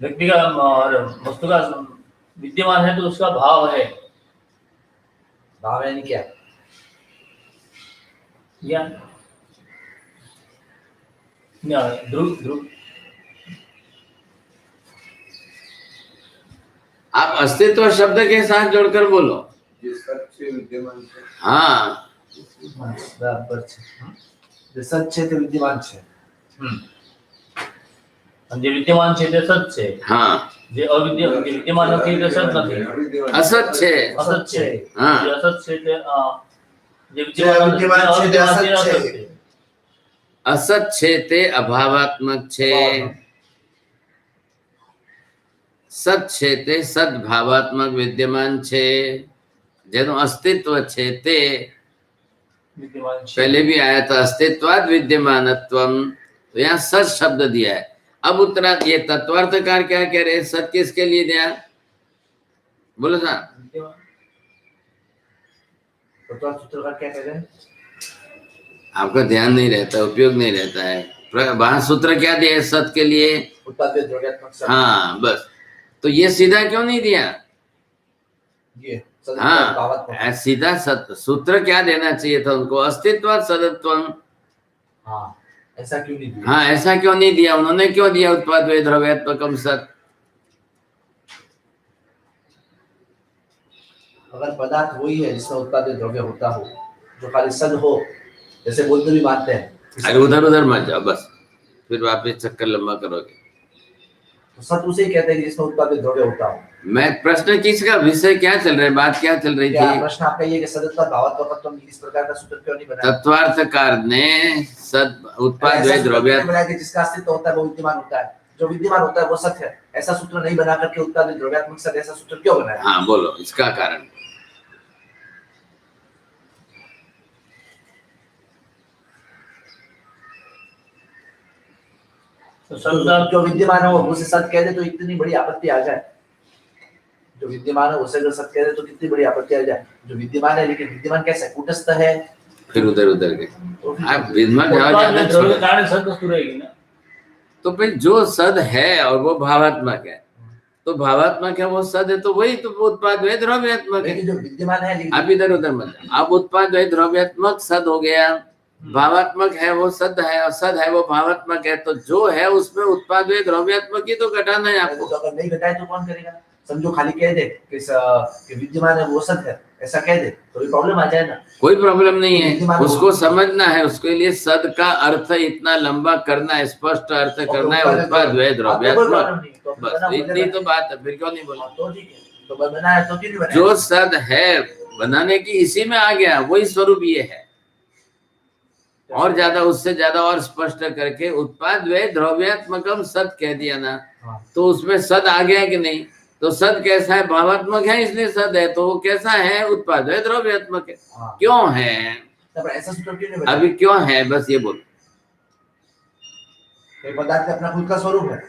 व्यक्ति का वस्तु का विद्यमान है तो उसका भाव है। भाव यानी क्या? ध्रुव ध्रुव आप अस्तित्व शब्द के साथ जोड़कर बोलो। विद्यमान है। हाँ बराबर છે। જે સત છે તે વિદ્યમાન છે। જે વિદ્યમાન છે તે સત છે। हाँ જે વિદ્યમાન નથી તે સત નથી। असत છે। असत છે। हाँ જે असत છે તે જે વિદ્યમાન છે તે અસત છે। असत છે તે અભાવાત્મક છે, સત છે તે સદભાવાત્મક વિદ્યમાન છે। જેનું અસ્તિત્વ છે તે विद्यमान છે। पहले भी आया था अस्तित्वाद विद्यमानत्वम, तो यहाँ सत शब्द दिया है। अब उत्तरा ये तत्वार्थकार क्या कह रहे हैं, सत किसके लिए दिया, बोलो साहब। सूत्रकार क्या कह रहे हैं? आपका ध्यान नहीं रहता, उपयोग नहीं रहता है। वहां सूत्र क्या दिया है सत के लिए, उत्पाद्य द्रव्यात्मक सत। हाँ बस, तो ये सीधा क्यों नहीं दिया? ये हाँ सीधा सत सूत्र क्या देना चाहिए था उनको, अस्तित्व सदत्वम। हाँ ऐसा क्यों नहीं दिया? हाँ ऐसा क्यों नहीं दिया, उन्होंने क्यों दिया उत्पाद वे द्रव्यात्मकम सत। अगर पदार्थ वही है जिसमें उत्पाद्य द्रव्य होता हो, जो खाली सद हो, जैसे बौद्ध भी मानते हैं। अरे उधर उधर मत जाओ बस, फिर वापस चक्कर लंबा करोगे। तो सत उसे ही कहते हैं कि जिसमें उत्पाद्य द्रव्य होता हो। मैं प्रश्न किसका, विषय क्या चल रहा है, बात क्या चल रही थी? प्रश्न आपका ये कि सदत्व भावात्मकत्व इस प्रकार का सूत्र क्यों नहीं बनाया? तत्वार्थकार ने सद उत्पाद वे द्रव्य बनाया कि जिसका अस्तित्व होता है वो विद्यमान होता है, जो विद्यमान होता है वो सत्य है, ऐसा सूत्र नहीं बना करके उत्पाद द्रव्यात्मक सत ऐसा सूत्र क्यों बनाया? हाँ बोलो इसका कारण। तो जो विद्यमान है वो उसे सत्य कह दे तो इतनी बड़ी आपत्ति आ जाए। जो विद्यमान है उसे अगर सत्य कह दे तो कितनी बड़ी आपत्ति आ जाए। जो विद्यमान है लेकिन विद्यमान कैसा है, कूटस्थ है। फिर उधर उधर के आप विद्यमान तो भाई जो सद है और वो भावात्मक है, तो भावात्मक है वो सद है, तो वही तो उत्पाद वे द्रव्यात्मक है। जो विद्यमान है आप इधर उधर मत, अब उत्पाद वे द्रव्यात्मक सद हो गया, भावात्मक है वो सद है, और सद है वो भावात्मक है, तो जो है उसमें उत्पाद वे द्रव्यात्मक ही तो घटाना है आपको। तो अगर नहीं घटाए तो कौन करेगा? समझो खाली कह दे कि विद्यमान है वो सद है ऐसा कह दे तो ये प्रॉब्लम आ जाए ना। कोई प्रॉब्लम नहीं है, उसको समझना है, उसके लिए सद का अर्थ इतना लंबा करना है, स्पष्ट अर्थ करना है उत्पाद वे द्रव्यात्मक, बस इतनी तो बात है। फिर क्यों नहीं बोला? तो ठीक है, तो बनाया तो क्यों नहीं बनाया? जो सद है बनाने की इसी में आ गया, वही स्वरूप ये है। और ज्यादा उससे ज्यादा और स्पष्ट करके उत्पाद वे द्रव्यात्मकम सद कह दिया ना, तो उसमें सद आ गया कि नहीं? तो सद कैसा है, भावात्मक है इसलिए सद है, तो वो कैसा है, उत्पाद वे द्रव्यात्मक है। क्यों है, तब ऐसा सूत्र क्यों नहीं बनाया? अभी क्यों है बस ये बोलो। पदार्थ का अपना खुद का स्वरूप है,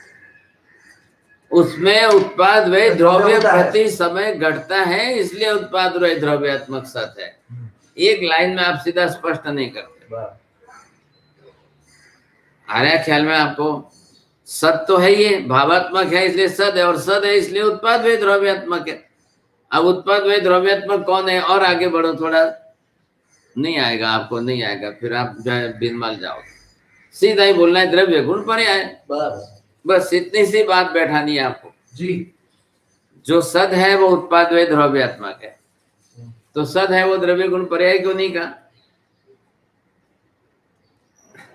उसमें उत्पाद वे द्रव्य प्रति समय घटता है, इसलिए उत्पाद वे द्रव्यात्मक सत है। एक लाइन में आप सीधा स्पष्ट नहीं करते। आ रहा है ख्याल में आपको? सत तो है ये, भावात्मक है इसलिए सद है, और सद है इसलिए उत्पाद वे द्रव्यात्मक है। अब उत्पाद वे द्रव्यात्मक कौन है? और आगे बढ़ो थोड़ा, नहीं आएगा आपको, नहीं आएगा, फिर आप जो है बिनमल जाओगे। सीधा ही बोलना है द्रव्य गुण पर्याय, बस इतनी सी बात बैठानी है आपको जी। जो सद है वो उत्पाद वे द्रव्यात्मक है, तो सद है वो द्रव्य गुण पर्याय क्यों नहीं कहा?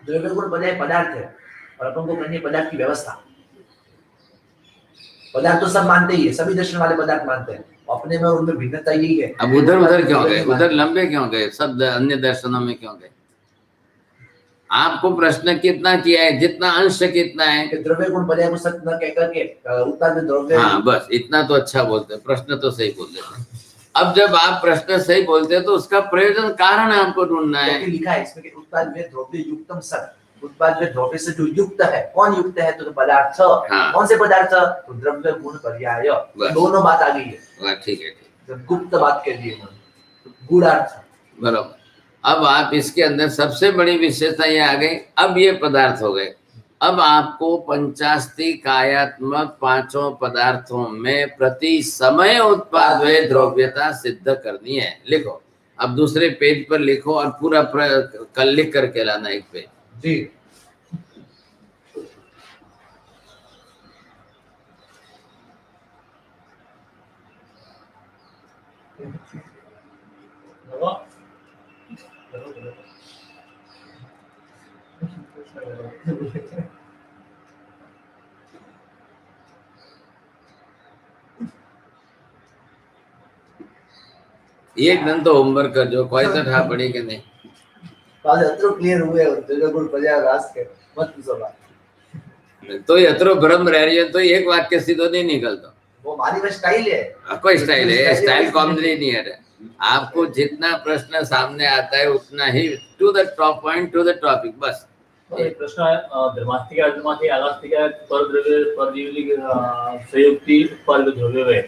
द्रव्य गुण पर्याय पदार्थ है और अपन को करनी है पदार्थ की व्यवस्था। पदार्थ तो सब मानते ही है, सभी दर्शन वाले पदार्थ मानते हैं, अपने में और उनमें भिन्नता यही है। अब उधर उधर क्यों गए, उधर लंबे क्यों गए, सब अन्य दर्शनों में क्यों गए? आपको प्रश्न कितना किया है, जितना अंश कितना है, कि द्रव्य गुण पर्याय गुण सत्य न कहकर के उत्पाद में द्रव्य। हाँ बस इतना तो अच्छा बोलते हैं, प्रश्न तो सही बोल देते हैं। अब जब आप प्रश्न सही बोलते हैं तो उसका प्रयोजन कारण आपको ढूंढना है। क्योंकि लिखा है इसमें कि उत्पाद में द्रव्य युक्तम सत, उत्पाद में द्रव्य से जो युक्त है, कौन युक्त है? तो पदार्थ। हाँ। कौन से पदार्थ? तो द्रव्य गुण पर्याय। दोनों बात आ गई है। ठीक है, जब गुप्त बात के लिए गूढ़ार्थ बराबर। अब आप इसके अंदर सबसे बड़ी विशेषता ये आ गई, अब ये पदार्थ हो गए। अब आपको पंचास्ति कायात्मक पांचों पदार्थों में प्रति समय उत्पाद व द्रव्यता सिद्ध करनी है। लिखो, अब दूसरे पेज पर लिखो और पूरा कल लिख करके लाना एक पेज। जी। एक दिन तो होमवर्क कर जो, कोई तो ठा पड़ी के नहीं। बात अत्रो क्लियर हुए द्रव्य गुण पर्याय रास के मत पूछो बात। तो यत्रो भ्रम रह रही है तो एक वाक्य सीधो नहीं निकलता। वो हमारी में स्टाइल है। कोई स्टाइल है, स्टाइल कॉमनली नहीं है। आपको जितना प्रश्न सामने आता है उतना ही to the top point, to the topic, बस। एक प्रश्न है, धर्मास्तिक अधर्मास्तिक आगास्तिक परद्रव्य परजीवली संयुक्ति उत्पाद द्रव्य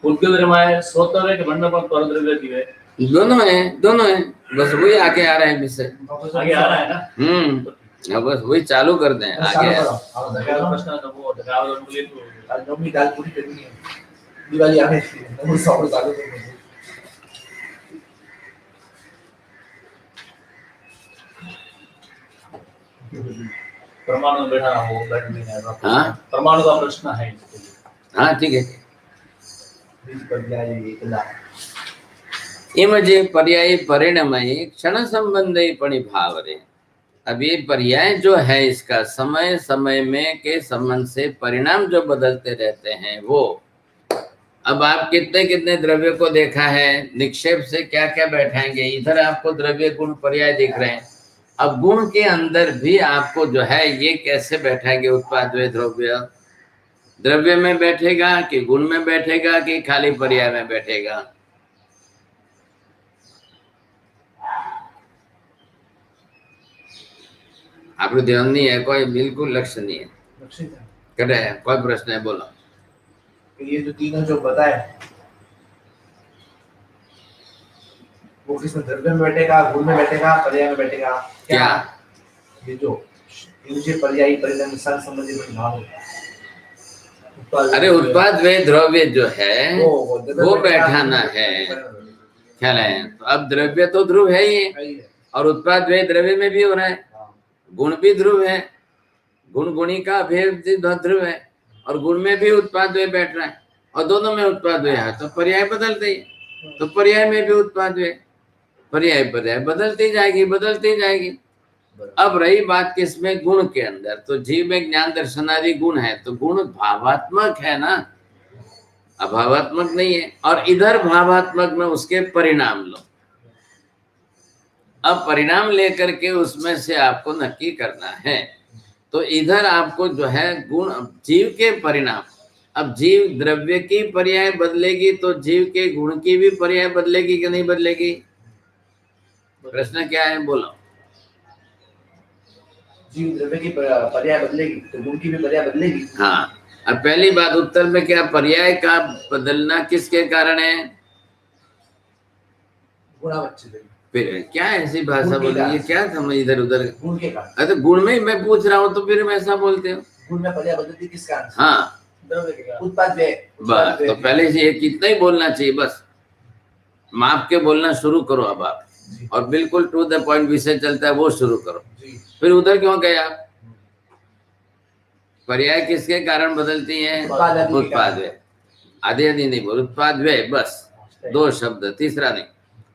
उद्गद्रमाय स्वतः के मंडप पर परद्रव्य दिवे दोनों है, दोनों है, बस वही आगे आ रहा है विषय, आगे आ रहा है ना। अब बस वही चालू कर दें आगे। प्रश्न तो वो दगाव उनके लिए तो नवमी दाल पूरी करनी है, दिवाली आने थी, नवमी सब चालू करनी है। परमाणु में बैठा हो, बैठ नहीं है। हाँ, परमाणु का प्रश्न है। हाँ ठीक है। पर्याय इमजे पर्याय परिणमय क्षण संबंधी भाव रे। अब ये पर्याय जो है इसका समय समय में के संबंध से परिणाम जो बदलते रहते हैं वो। अब आप कितने कितने द्रव्य को देखा है, निक्षेप से क्या क्या बैठाएंगे। इधर आपको द्रव्य गुण पर्याय दिख रहे हैं, अब गुण के अंदर भी आपको जो है ये कैसे बैठाएंगे, उत्पाद व द्रव्य। द्रव्य में बैठेगा कि गुण में बैठेगा कि खाली पर्याय में बैठेगा। आपको ध्यान नहीं है, कोई बिल्कुल लक्ष्य नहीं है। कर रहे हैं, कोई प्रश्न है बोलो। ये जो तीनों जो बताए वो किसमें द्रव्य में बैठेगा, गुण में बैठेगा, पर्याय में बैठेगा? क्या ये जो इनसे पर्यायी परिणाम साथ संबंधी भाव। अरे उत्पाद व द्रव्य जो है वो बैठाना है, ख्याल है। तो अब द्रव्य तो ध्रुव है ही, और उत्पाद व द्रव्य में भी हो रहा है। गुण भी ध्रुव है, गुण गुणी का भेद ध्रुव है, और गुण में भी उत्पाद व बैठ रहा है, और दोनों में उत्पाद व है तो पर्याय बदलते ही। तो पर्याय में भी उत्पाद व, पर्याय पर्याय बदलती जाएगी, बदलती जाएगी। अब रही बात किसमें, गुण के अंदर, तो जीव में ज्ञान दर्शन आदि गुण है, तो गुण भावात्मक है ना, अभावात्मक नहीं है। और इधर भावात्मक में उसके परिणाम लो। अब परिणाम लेकर के उसमें से आपको नक्की करना है। तो इधर आपको जो है गुण जीव के परिणाम, अब जीव द्रव्य की पर्याय बदलेगी तो जीव के गुण की भी पर्याय बदलेगी कि नहीं बदलेगी? प्रश्न क्या है बोलो। जीव द्रव्य की पर्याय बदलेगी तो गुण की भी पर्याय बदलेगी। हाँ, अब पहली बात उत्तर में क्या, पर्याय का बदलना किसके कारण है? गुणावच्छेद। फिर क्या ऐसी भाषा बोली, ये क्या समझ इधर उधर। गुण के कारण। अरे गुण में ही मैं पूछ रहा हूँ तो फिर मैं ऐसा बोलते हो। गुण में पर्याय बदलती किस कारण? हाँ द्रव्य के कारण, उत्पाद व। बस, तो पहले से ये कितना ही बोलना चाहिए, बस माप के बोलना शुरू करो अब आप, और बिल्कुल टू द पॉइंट विषय चलता है वो शुरू करो। फिर उधर क्यों गए आप? पर्याय किसके कारण बदलती हैं? उत्पाद व। आधे आधे नहीं बोल, उत्पाद व, बस दो शब्द, तीसरा नहीं।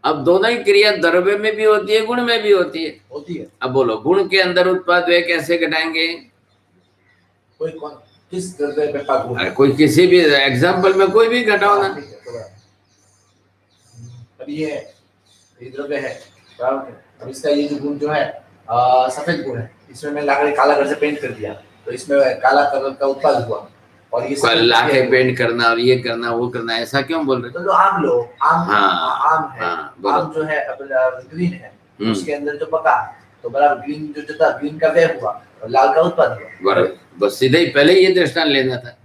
अब दोनों ही क्रिया द्रव्य में भी होती है, गुण में भी होती है। अब बोलो गुण के अंदर उत्पाद व कैसे घटाएंगे? कोई कौन किस द्रव्य में का गुण? कोई किसी भी एग्जाम्पल में कोई भी घटाओ ना। अब ये द्रव्य है, अब इसका ये जो गुण जो है सफेद गुण है, इसमें मैं लाकर काला घर से पेंट कर दिया तो इसमें काला कलर का उत्पाद हुआ। और ये कल लाके पेंट करना और ये करना वो करना, ऐसा क्यों बोल रहे? तो जो आम लो, आम आम है, बोलो। आम जो है अपना ग्रीन है, उसके अंदर जो पका तो बराबर ग्रीन जो था, ग्रीन का व्यय हुआ और लाल का उत्पाद हुआ। बराबर, बस सीधे ही पहले ये दृष्टांत लेना था।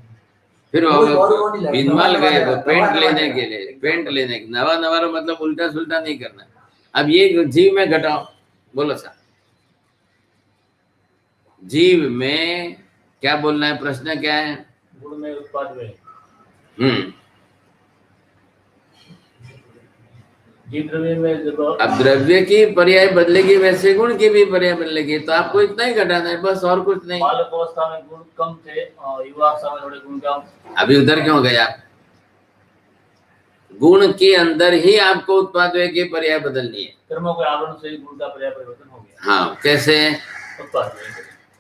फिर बीनमाल गए वो पेंट लेने के लिए, पेंट लेने के नवा नवा मतलब उल्टा सुल्टा नहीं करना। अब ये जीव में घटाओ, बोलो साहब, जीव में क्या बोलना है? प्रश्न क्या है? गुण में उत्पाद में जीव द्रव्य में जब अब द्रव्य की पर्याय बदलेगी वैसे गुण की भी पर्याय बदलेगी, तो आपको इतना ही घटाना है बस, और कुछ नहीं। बालक अवस्था में गुण कम थे और युवा अवस्था में थोड़े गुण कम। अभी उधर क्यों गया? गुण के अंदर ही आपको उत्पाद की पर्याय बदलनी है। कर्मों के आवरण से गुण का पर्याय परिवर्तन हो गया। हाँ, कैसे? उत्पाद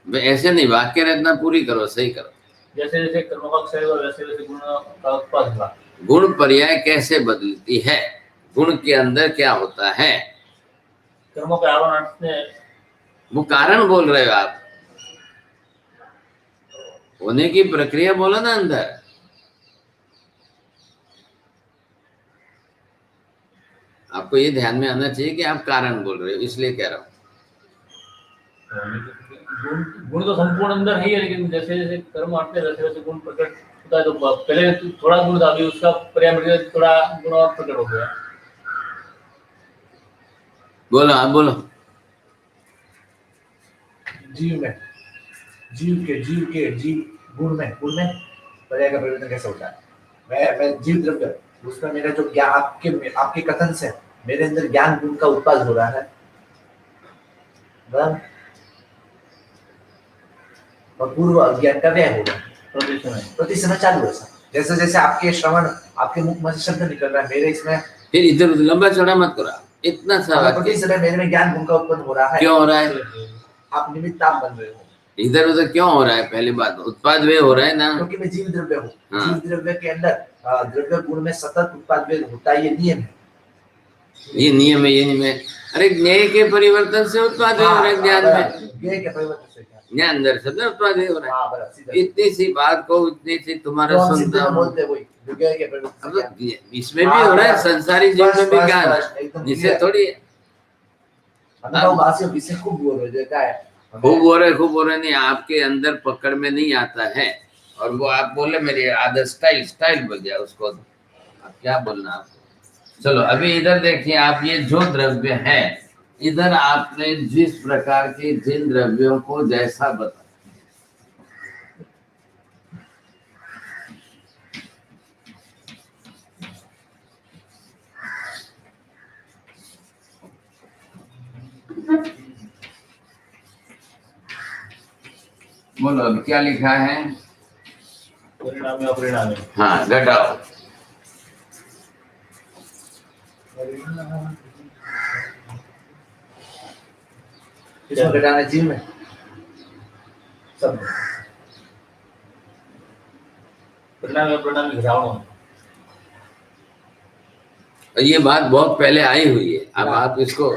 ऐसे नहीं, वाक्य रचना पूरी करो, सही करो। जैसे जैसे कर्मों का क्षय हुआ वैसे वैसे गुण का उत्पाद हुआ। गुण पर्याय कैसे बदलती है? गुण के अंदर क्या होता है? कर्मों के आवरण से वो कारण बोल रहे हो आप, होने की प्रक्रिया बोलो ना अंदर। आपको ये ध्यान में आना चाहिए कि आप कारण बोल रहे हो, इसलिए कह रहा हूँ। गुण तो संपूर्ण अंदर ही है, लेकिन जैसे जैसे कर्म आते हैं वैसे वैसे गुण प्रकट होता है। तो पहले थोड़ा गुण था, अभी उसका पर्याय थोड़ा गुण और प्रकट हो गया। बोलो, आप बोलो। जीव में जीव गुण में पर्याय का परिवर्तन कैसे होता है? मैं जीव द्रव्य, उसमें मेरा जो ज्ञान, आपके कथन से मेरे अंदर ज्ञान गुण का उत्पाद हो रहा है, बराबर, और पूर्व अज्ञान का व्यय हो रहा है। प्रति समय चालू है सर। जैसे जैसे आपके श्रवण, आपके मुख में शब्द निकल रहा है, मेरे इसमें फिर इधर उधर लंबा चौड़ा मत करो, इतना सा प्रति समय मेरे में ज्ञान गुण का उत्पन्न हो रहा है। क्यों हो रहा है? आप निमित्त आप बन रहे हो। इधर उधर क्यों हो रहा है? पहली बात, उत्पाद व्यय हो रहा है ना, क्योंकि मैं जीव द्रव्य हूँ। हाँ। जीव द्रव्य के अंदर द्रव्य गुण में सतत उत्पाद व्यय होता है, ये नियम है। ये नियम है, ये नियम है। अरे ज्ञेय के परिवर्तन से उत्पाद व्यय हो रहा है, ज्ञान में ज्ञेय के परिवर्तन से ज्ञान अंदर से उत्पाद व्यय हो रहा है। बराबर, सीधा। इतनी सी बात को इतनी सी तुम्हारा तो हम सुनता सिद्ध में हूँ, बोलते हैं वही, जो ज्ञेय के परिवर्तन से ज्ञान। इसमें भी हो रहा है, संसारी जीवन में भी ज्ञान, एकदम जिसे थोड़ी अनुभववासी विषय खूब बोल रहे देता है, खूब हो रहे नहीं, आपके अंदर पकड़ में नहीं आता है। और वो आप बोले मेरी आदत स्टाइल बोल दिया उसको, आप क्या बोलना आपको। चलो अभी इधर देखिए आप, ये जो द्रव्य है, इधर आपने जिस प्रकार के जिन द्रव्यों को जैसा बता, बोलो अब क्या लिखा है? परिणामी अपरिणामी। हाँ, घटाओ। इसमें घटाना जीव में सब परिणामी अपरिणामी घटाओ। ये बात बहुत पहले आई हुई है। अब आप इसको,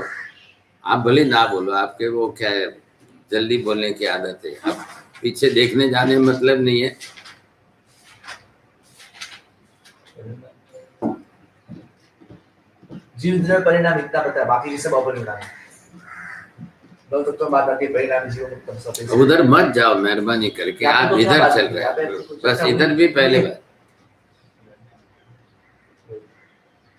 आप भले ना बोलो, आपके वो क्या है, जल्दी बोलने की आदत है। अब पीछे देखने जाने में मतलब नहीं है। जीव द्रव्य परिणाम इतना पता है, बाकी सब अपरिणाम है। दो तो बात आती है परिणाम जीव मुक्तम सब। उधर मत जाओ मेहरबानी करके, आप इधर चल रहे हैं, बस इधर भी पहले बात।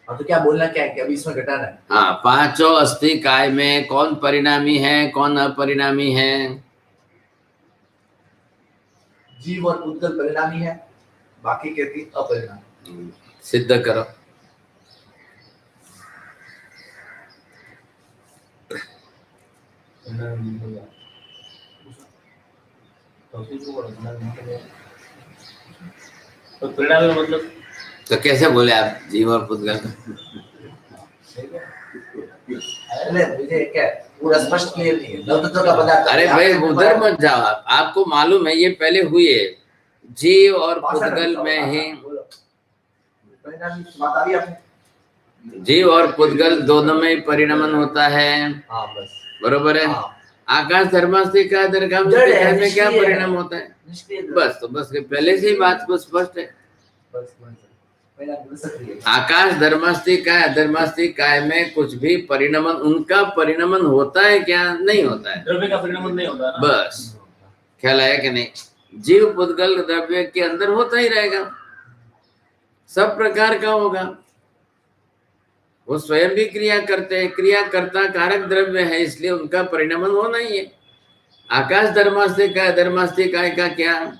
तो क्या बोलना क्या है कि अभी इसमें घटाना है? हाँ, पांचों अस्थि काय में कौन परिणामी है, कौन अपरिणामी है? जीव और उद्गल परिणामी है, बाकी कहती अपरिणामी। सिद्ध करो। तो परिणामी मतलब तो कैसे बोले आप जीव और पुद्गल? अरे मुझे क्या पूरा स्पष्ट क्लियर नहीं है, तत्व का पदार्थ। अरे भाई उधर मत जाओ, आपको मालूम है ये पहले हुई है, जीव और पुद्गल में ही। जीव और पुद्गल दोनों में ही परिणमन होता है, हाँ बस बरोबर है। आकाश धर्मास्तिक काय दरगाम जड़ है, में क्या निष्क्रिय है। परिणाम होता है? निष्क्रिय बस तो बस पहले से ही बात को स्पष्ट है। बस पहला सक्रिय आकाश धर्मास्तिक काय अधर्मास्तिक काय में कुछ भी परिणमन, उनका परिणमन होता है क्या? नहीं होता है। द्रव्य का परिणाम नहीं होता ना। बस ख्याल आया कि नहीं? जीव पुद्गल द्रव्य के अंदर होता ही रहेगा, सब प्रकार का होगा। वो स्वयं भी क्रिया करते हैं, क्रिया कर्ता कारक द्रव्य है, इसलिए उनका परिणमन होना ही है। आकाश धर्मास्तिक काय अधर्मास्तिक काय का क्या?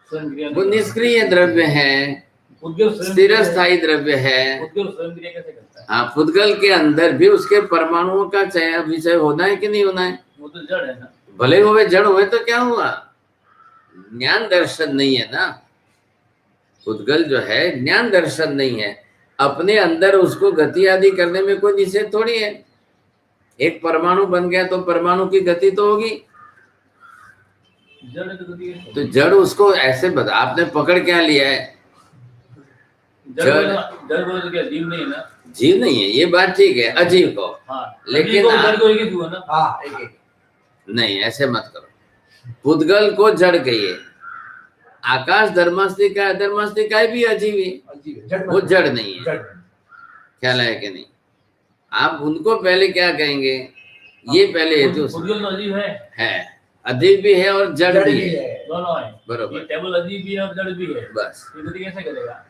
स्वयं क्रिया वो निष्क्रिय द्रव्य है, पुद्गल स्वयं स्थिर क्रिया- स्थायी द्रव्य है। पुद्गल स्वयं क्रिया कैसे करता है? हाँ, पुद्गल के अंदर भी उसके परमाणुओं का चय विषय होना है कि नहीं होना है? वो तो जड़ है ना। भले हुए जड़ हुए तो क्या हुआ? ज्ञान दर्शन नहीं है ना। पुद्गल जो है ज्ञान दर्शन नहीं है, अपने अंदर उसको गति आदि करने में कोई निषेध थोड़ी है। एक परमाणु बन गया तो परमाणु की गति तो होगी। जड़ तो गति है। तो जड़ उसको ऐसे बता, आपने पकड़ क्या लिया है? जड़ बोले तो क्या जीव नहीं है ना। जीव नहीं है, ये बात ठीक है, अजीव को। हाँ, लेकिन लेकिन आप- जड़ को एक ही हुआ ना। हाँ एक एक नहीं, ऐसे मत करो। पुद्गल को जड़ कहिए, आकाश धर्मास्तिक काय अधर्मास्तिक काय भी अजीव है, अजीब है, जड़ वो जड़ नहीं है। जड़ ख्याल है कि नहीं? आप उनको पहले क्या कहेंगे? ये पहले हेतु पुद्गल तो अजीब है, अजीब भी है और जड़ भी है। दोनों है। बरोबर। ये टेबल अजीब भी है और जड़ भी है। बस ये गति कैसे करेगा?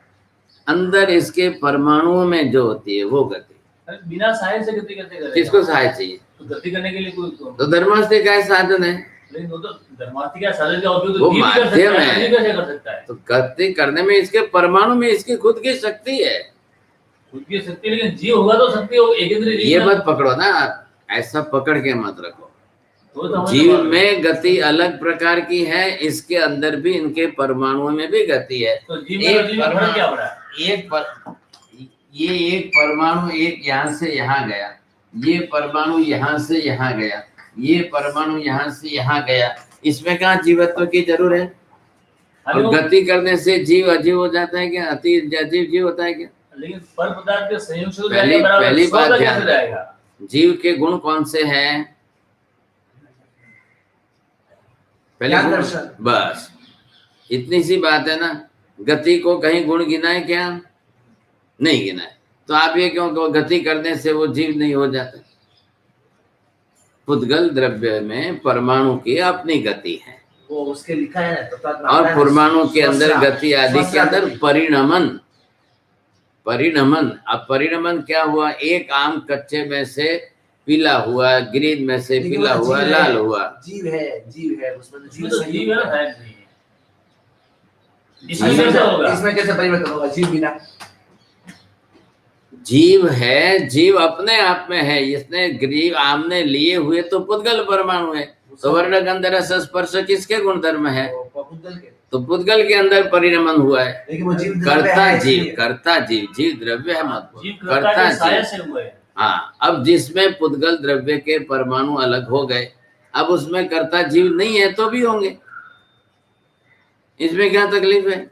अंदर इसके परमाणुओं में जो होती है वो गति। अरे बिना सहाय से गति कैसे करेगा? किसको सहाय चाहिए? तो गति करने के लिए कोई तो धर्मास्तिक काय साधन है, लेकिन वो तो धर्मार्थी का साधन का उपयोग वो तो जीव ही कर सकता माध्यम है, है। अजीब कैसे कर सकता है? तो गति करने में इसके परमाणु में इसकी खुद की शक्ति है। खुद की शक्ति, लेकिन जीव होगा तो शक्ति हो एक ये मत पकड़ो ना, ऐसा पकड़ के मत रखो। तो जीव में गति अलग प्रकार की है, इसके अंदर भी इनके परमाणुओं में भी गति है। तो जीव में अजीब में फर्क क्या पड़ा है? ये एक परमाणु एक यहाँ से यहाँ गया, ये परमाणु यहाँ से यहाँ गया, ये परमाणु यहाँ से यहाँ गया, इसमें कहाँ जीवत्व की जरूर है? अरे और वो- गति करने से जीव अजीव हो जाता है क्या? अति अजीव जीव होता है क्या? लेकिन पर पदार्थ के संयोग से तो पहली- जाएगा बराबर, पहली सौ बात का ध्यान कैसे रखो। जाएगा? जीव के गुण कौन से हैं? पहले ज्ञान गुण, दर्शन। बस इतनी सी बात है ना। गति को कहीं गुण गिना है क्या? नहीं गिना है। तो आप ये क्यों कहो गति करने से वो जीव नहीं हो जाता? पुद्गल द्रव्य में परमाणु की अपनी गति है, वो उसके लिखा है ना, तत्व और परमाणु के अंदर स्वस्रा- गति आदि के स्वस्रा अंदर गति। परिणमन। परिणमन, अब परिणमन क्या हुआ? एक आम कच्चे में से पीला हुआ, ग्रीन में से लेकिन पीला वो हुआ, जीव है, लाल हुआ। जीव है उसमें तो जीव इसमें तो संयोग जीव है ना, है। शायद नहीं है। इसमें कैसे होगा? इसमें कैसे परिवर्तन होगा जीव बिना? जीव है, जीव अपने आप में है, इसने ग्रीव आमने लिए हुए तो पुद्गल परमाणु है। तो वर्ण गंध रस स्पर्श किसके गुणधर्म है? वो पुद्गल के, तो पुद्गल के अंदर परिणमन हुआ है। लेकिन वो जीव द्रव्य कर्ता है जीव, इसलिए। कर्ता जीव, जीव द्रव्य है मत बोलो। जीव कर्ता कर्ता के साया जीव। से हुए हैं। हाँ, अब जिसमें पुद्गल द्रव्य के परमाणु अलग हो गए, अब उसमें कर्ता जीव नहीं है तो भी होंगे, इसमें क्या तकलीफ है?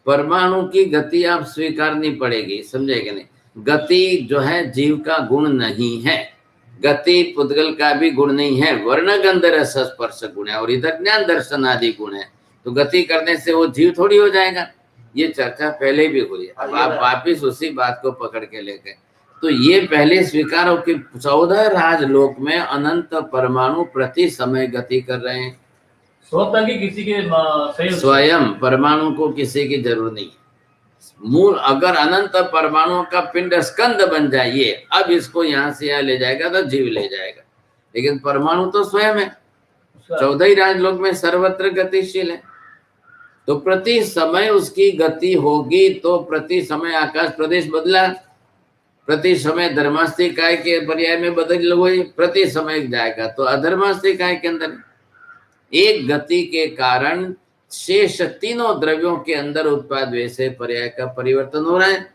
परमाणु की गति आप स्वीकारनी पड़ेगी, समझे कि नहीं? गति जो है जीव का गुण नहीं है, गति पुद्गल का भी गुण नहीं है, वर्ण गंध रस स्पर्श गुण है और इधर ज्ञान दर्शन आदि गुण है। तो गति करने से वो जीव थोड़ी हो जाएगा। ये चर्चा पहले भी हुई है। अब आप वापिस उसी बात को पकड़ के लेके, तो ये पहले स्वीकार हो कि 14 राजलोक में अनंत परमाणु प्रति समय गति कर रहे हैं। स्वतः की किसी के संयोग से- स्वयं परमाणु को किसी की जरूरत नहीं है। मूल अगर अनंत परमाणुओं का पिंड स्कंद बन जाइए, अब इसको यहाँ से यहाँ ले जाएगा तो जीव ले जाएगा, लेकिन परमाणु तो स्वयं है। उसका- 14 राजलोक में सर्वत्र गतिशील है, तो प्रति समय उसकी गति होगी। तो प्रति समय आकाश प्रदेश बदला, प्रति समय धर्मास्तिक काय के पर्याय में बदल हुई, प्रति समय जाएगा तो अधर्मास्तिक काय के अंदर एक गति के कारण शेष तीनों द्रव्यों के अंदर उत्पाद वैसे पर्याय का परिवर्तन हो रहा है।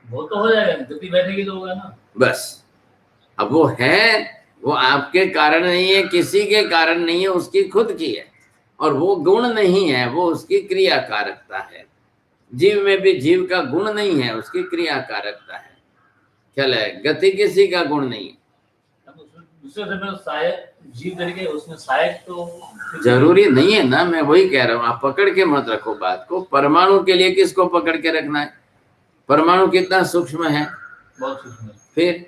वो तो हो जाएगा, गति बैठेगी तो होगा ना। बस अब वो है, वो आपके कारण नहीं है, किसी के कारण नहीं है, उसकी खुद की है। और वो गुण नहीं है, वो उसकी क्रिया कारकता है। जीव में भी जीव का गुण नहीं है, उसकी क्रिया कारकता है। ख्याल है? गति किसी का गुण नहीं है। अब उसमें दूसरे धर्म में सहायक जीव तरीके उसमें सहायक तो जरूरी नहीं है ना, मैं वही कह रहा हूँ, आप पकड़ के मत रखो बात को। परमाणु के लिए किसको पकड़ के रखना है? परमाणु कितना सूक्ष्म है, बहुत सूक्ष्म है। फिर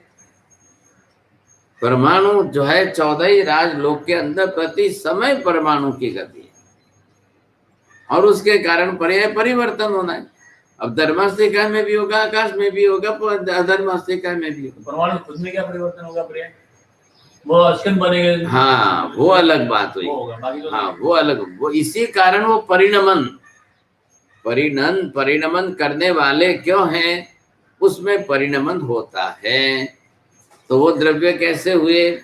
परमाणु जो है 14 ही राजलोक के अंदर प्रति समय परमाणु की गति है और उसके कारण पर्याय परिवर्तन होना है। अब धर्मास्तिका में भी होगा, आकाश में भी होगा, अधर्मास्तिका में भी होगा। परमाणु खुद में क्या परिवर्तन होगा पर्याय? वो अस्कंद बनेंगे। हाँ वो अलग बात हुई। वो होगा, बाकी तो हाँ वो अलग, वो इसी कारण वो परिणमन करने वाले क्यों हैं, उसमें परिणमन होता है। तो वो द्रव्य कैसे हुए?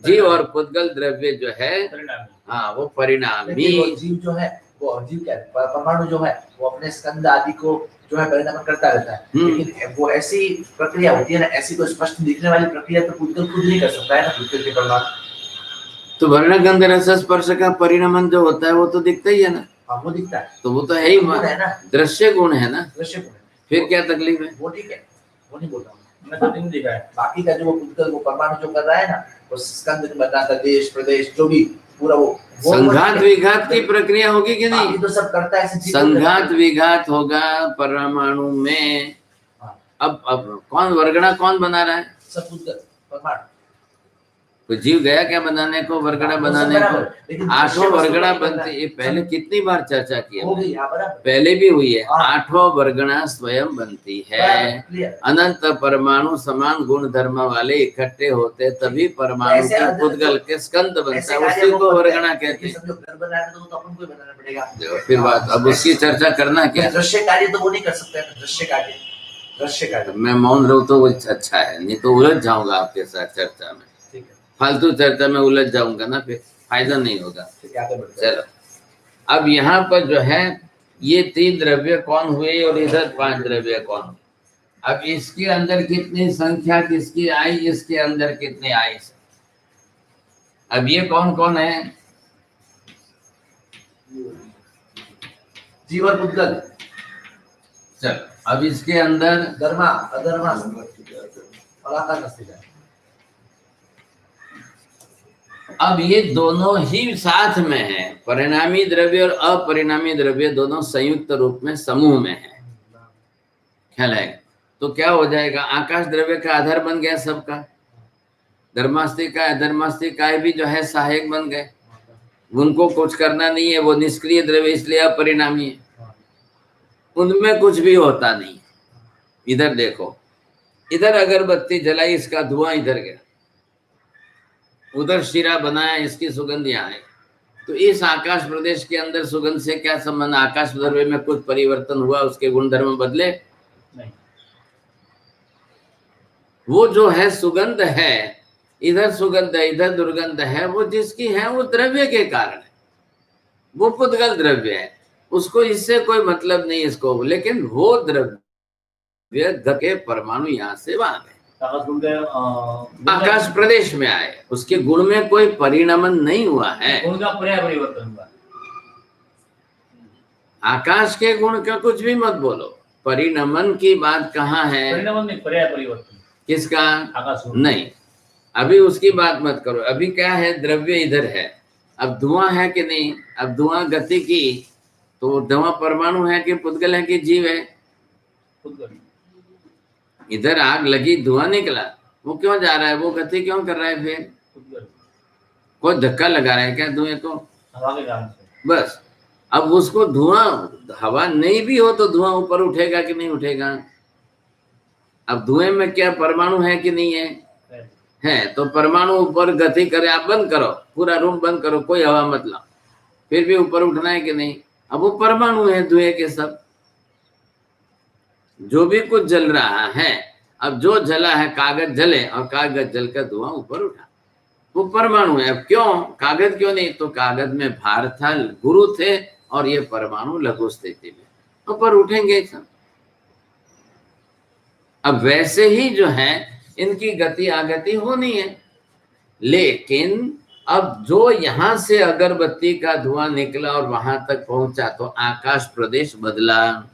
जीव और पुद्गल द्रव्य जो है, हाँ वो परिणामी। जीव जो है वो जीव क्या है? परमाणु जो है वो अपने स्कंद आदि को जो है परिणाम करता रहता है, लेकिन वो ऐसी प्रक्रिया होती है ना, ऐसी कोई स्पष्ट दिखने वाली प्रक्रिया तो पुद्गल खुद नहीं कर सकता है ना, पुद्गल के परमाणु। तो वर्ण गंध रस स्पर्श का परिणमन जो होता है वो तो दिखता ही है ना। हाँ वो दिखता है, तो वो तो है ही दृश्य गुण है ना, दृश्य गुण है। फिर क्या तकलीफ है? वो ठीक है, वो नहीं बोल रहा हूँ मैं, तो नहीं दिखा है। बाकी का जो वो पुद्गल वो परमाणु जो कर रहा है ना, वो स्कंद बताता देश प्रदेश जो भी पूरा वो संघात विघात की प्रक्रिया होगी कि नहीं? तो सब करता है, संघात विघात होगा परमाणु में। अब कौन वर्गड़ा कौन बना रहा है? सब पुद्गल परमाणु। तो जीव गया क्या बनाने को, वर्गड़ा बनाने को? 8वां वर्गड़ा बनती है। पहले कितनी बार चर्चा की है, पहले भी हुई है। 8वां वर्गड़ा स्वयं बनती है। अनंत परमाणु समान गुण धर्म वाले इकट्ठे होते तभी परमाणु के पुद्गल के स्कंद बनता है, उसी को वर्गड़ा कहते हैं। फिर बात अब उसकी चर्चा करना क्या? दृश्य कार्य तो वो नहीं कर सकते, दृश्य कार्य मैं मौन रहूं तो वो अच्छा है, नहीं तो उलझ जाऊंगा आपके साथ चर्चा में। फालतू चर्चा में उलझ जाऊंगा ना, फिर फायदा नहीं होगा। चलो अब यहाँ पर जो है ये 3 द्रव्य कौन हुए और इधर 5 द्रव्य कौन हुए। अब इसके अंदर कितनी संख्या किसकी आई, इसके अंदर कितनी आई। अब ये कौन कौन है? जीव और पुद्गल। चलो अब इसके अंदर धर्मा अधर्मा और आकाश। अब ये दोनों ही साथ में है, परिणामी द्रव्य और अपरिणामी द्रव्य दोनों संयुक्त रूप में समूह में है, ख्याल है? तो क्या हो जाएगा, आकाश द्रव्य का आधार बन गया सबका, धर्मास्तिका अधर्मास्तिका भी जो है सहायक बन गए, उनको कुछ करना नहीं है, वो निष्क्रिय द्रव्य इसलिए अपरिणामी है, उनमें कुछ भी होता नहीं। इधर देखो, इधर अगरबत्ती जलाई, इसका धुआं इधर गया, उधर शीरा बनाया, इसकी सुगंध यहाँ है। तो इस आकाश प्रदेश के अंदर सुगंध से क्या संबंध? आकाश द्रव्य में कुछ परिवर्तन हुआ, उसके गुणधर्म बदले नहीं। वो जो है सुगंध है, इधर सुगंध है इधर दुर्गंध है, वो जिसकी है वो द्रव्य के कारण है, वो पुद्गल द्रव्य है, उसको इससे कोई मतलब नहीं इसको, लेकिन वो द्रव्य के परमाणु यहाँ से वहां गए, आकाश प्रदेश में आए, उसके गुण में कोई परिणमन नहीं हुआ है, उनका पर्याय परिवर्तन हुआ। आकाश के गुण का कुछ भी मत बोलो, परिणमन की बात कहाँ है? परिणमन नहीं, पर्याय परिवर्तन। किसका? आकाश नहीं, अभी उसकी बात मत करो। अभी क्या है, द्रव्य इधर है, अब धुआं है कि नहीं? अब धुआं गति की, तो धुआं परमाणु है कि पुद्गल है कि जीव है? पुद्गल। इधर आग लगी, धुआं निकला, वो क्यों जा रहा है, वो गति क्यों कर रहा है? फिर कोई धक्का लगा रहा है क्या धुएं को? हवा के कारण से। बस अब उसको धुआं, हवा नहीं भी हो तो धुआं ऊपर उठेगा कि नहीं उठेगा? अब धुएं में क्या परमाणु है कि नहीं है? है। तो परमाणु ऊपर गति करे, आप बंद करो, पूरा रूम बंद करो, कोई हवा मत लाओ, फिर भी ऊपर उठना है कि नहीं? अब वो परमाणु है धुएं के सब, जो भी कुछ जल रहा है, अब जो जला है, कागज जले और कागज जलकर धुआं ऊपर उठा, वो परमाणु है। अब क्यों कागज क्यों नहीं? तो कागज में भार था, गुरु थे, और ये परमाणु लघु स्थिति में ऊपर उठेंगे सब। अब वैसे ही जो है इनकी गति आगति होनी है, लेकिन अब जो यहां से अगरबत्ती का धुआं निकला और वहां तक पहुंचा, तो आकाश प्रदेश बदला,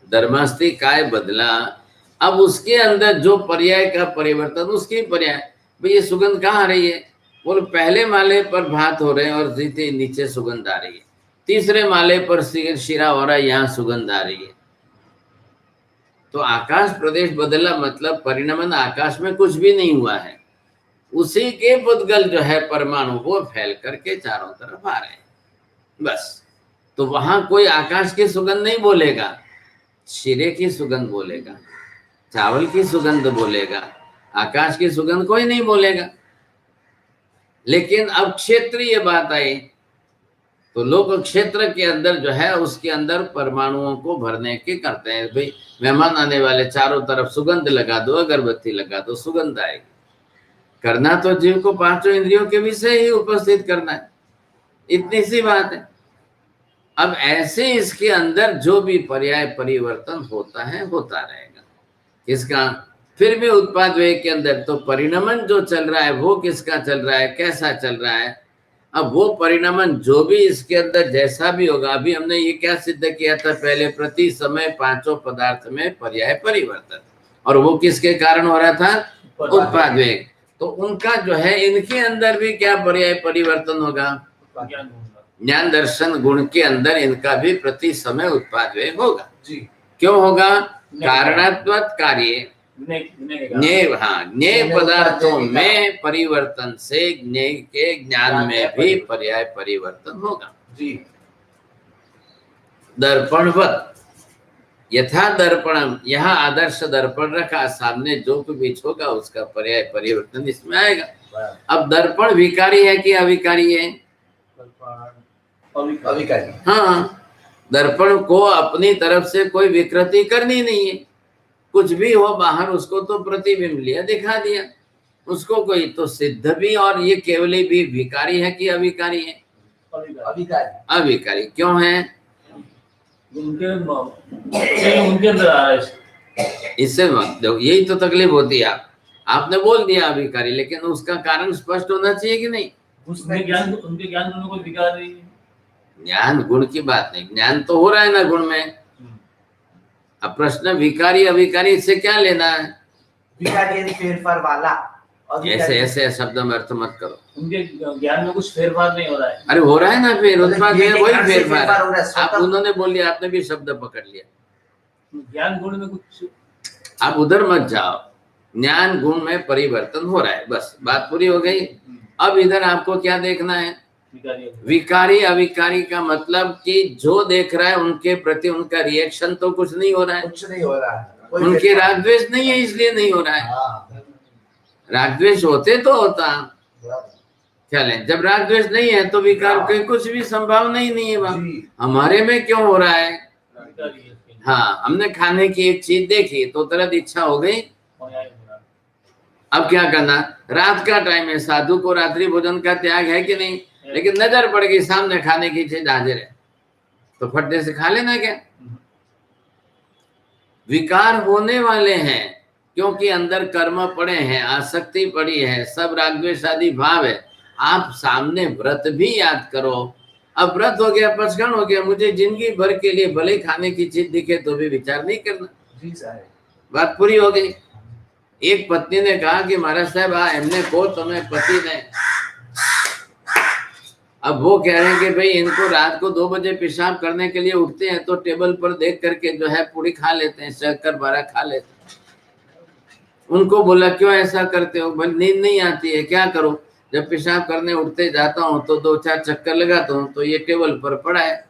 धर्मास्तिकाय बदला, अब उसके अंदर जो पर्याय का परिवर्तन, उसकी पर्याय, भाई ये सुगंध कहाँ आ रही है, बोलो पहले माले पर भात हो रहे हैं और नीचे सुगंध आ रही है, तीसरे माले पर शिरा हो रहा है, यहाँ सुगंध आ रही है। तो आकाश प्रदेश बदला मतलब परिणमन, आकाश में कुछ भी नहीं हुआ है, उसी के पुद्गल जो है परमाणु वो फैल करके चारों तरफ आ रहे हैं, बस। तो वहां कोई आकाश की सुगंध नहीं बोलेगा, शिरे की सुगंध बोलेगा, चावल की सुगंध बोलेगा, आकाश की सुगंध कोई नहीं बोलेगा। लेकिन अब क्षेत्रीय बात आई तो लोक क्षेत्र के अंदर जो है उसके अंदर परमाणुओं को भरने के करते हैं, भाई मेहमान आने वाले चारों तरफ सुगंध लगा दो, अगरबत्ती लगा दो, सुगंध आएगी। करना तो जीव को पांचों इंद्रियों के विषय ही उपस्थित करना है, इतनी सी बात है। अब ऐसे इसके अंदर जो भी पर्याय परिवर्तन होता है होता रहेगा। इसका फिर भी उत्पाद वेग के अंदर तो परिणमन जो चल रहा है वो किसका चल रहा है, कैसा चल रहा है। अब वो परिणमन जो भी इसके अंदर जैसा भी होगा, अभी हमने ये क्या सिद्ध किया था पहले, प्रति समय पांचों पदार्थ में पर्याय परिवर्तन, और वो किसके कारण हो रहा था, उत्पाद वेग। तो उनका जो है इनके अंदर भी क्या पर्याय परिवर्तन होगा, ज्ञान दर्शन गुण के अंदर इनका भी प्रति समय उत्पाद वेग होगा जी। क्यों होगा, कारणात्मक कार्य ज्ञेय पदार्थों में परिवर्तन से ज्ञेय के ज्ञान में भी पर्याय परिवर्तन होगा जी। दर्पणवत यथा दर्पणम, यहाँ आदर्श दर्पण रखा, सामने जो कुछ होगा उसका पर्याय परिवर्तन इसमें आएगा। अब दर्पण विकारी है कि अविकारी है, अविकारी। हाँ, दर्पण को अपनी तरफ से कोई विकृति करनी नहीं है, कुछ भी हो बाहर उसको तो प्रतिबिंब लिया दिखा दिया, उसको कोई तो सिद्ध भी और ये केवली भी विकारी है कि अविकारी है, अविकारी। अविकारी क्यों है, उनके इससे यही तो तकलीफ होती है। आपने बोल दिया अविकारी, लेकिन उसका कारण स्पष्ट होना चाहिए कि नहीं, उनके ज्ञान गुणों को विकार नहीं है। ज्ञान गुण की बात नहीं, ज्ञान तो हो रहा है ना गुण में। अब प्रश्न विकारी अविकारी इससे क्या लेना है, विकारी यानी फेरफार वाला, ऐसे ऐसे शब्द में अर्थ मत करो। उनके ज्ञान में कुछ फेरफार नहीं हो रहा है। अरे हो रहा है ना, फिर उत्पाद में वही फेरफार है। आप उन्होंने बोल दिया, आपने भी शब्द पकड़ लिया, ज्ञान गुण में कुछ, आप उधर मत जाओ, ज्ञान गुण में परिवर्तन हो रहा है, बस बात पूरी हो गई। अब इधर आपको क्या देखना है, विकारी अविकारी का मतलब कि जो देख रहा है उनके प्रति उनका रिएक्शन तो कुछ नहीं हो रहा है, कुछ नहीं हो रहा है, उनके राग द्वेष नहीं है इसलिए नहीं हो रहा है। राग द्वेष होते तो होता, चले जब राग द्वेष नहीं है तो विकार की कुछ भी संभावना ही नहीं है। हमारे में क्यों हो रहा है, हाँ हमने खाने की एक चीज देखी तो तुरंत इच्छा हो गई, अब क्या करना, रात का टाइम है, साधु को रात्रि भोजन का त्याग है कि नहीं, लेकिन नजर पड़ गई सामने खाने की चीज हाजिर है तो फटने से खा लेना क्या। विकार होने वाले हैं क्योंकि अंदर कर्म पड़े हैं, आसक्ति पड़ी है, सब राग द्वेष आदि भाव है। आप सामने व्रत भी याद करो, अब व्रत हो गया, पचखंड हो गया, मुझे जिंदगी भर के लिए भले खाने की चीज दिखे तो भी विचार नहीं करना जी साहब, बात पूरी हो गई। एक पत्नी ने कहा कि महाराज साहब हमने को तुम्हें पति ने, अब वो कह रहे हैं कि भाई इनको रात को 2 बजे पेशाब करने के लिए उठते हैं तो टेबल पर देख करके जो है पूरी खा लेते हैं, शक्कर बारा खा लेते हैं। उनको बोला क्यों ऐसा करते हो, भाई नींद नहीं आती है, क्या करो, जब पेशाब करने उठते जाता हूँ तो 2-4 चक्कर लगाता हूँ तो ये टेबल पर पड़ा है।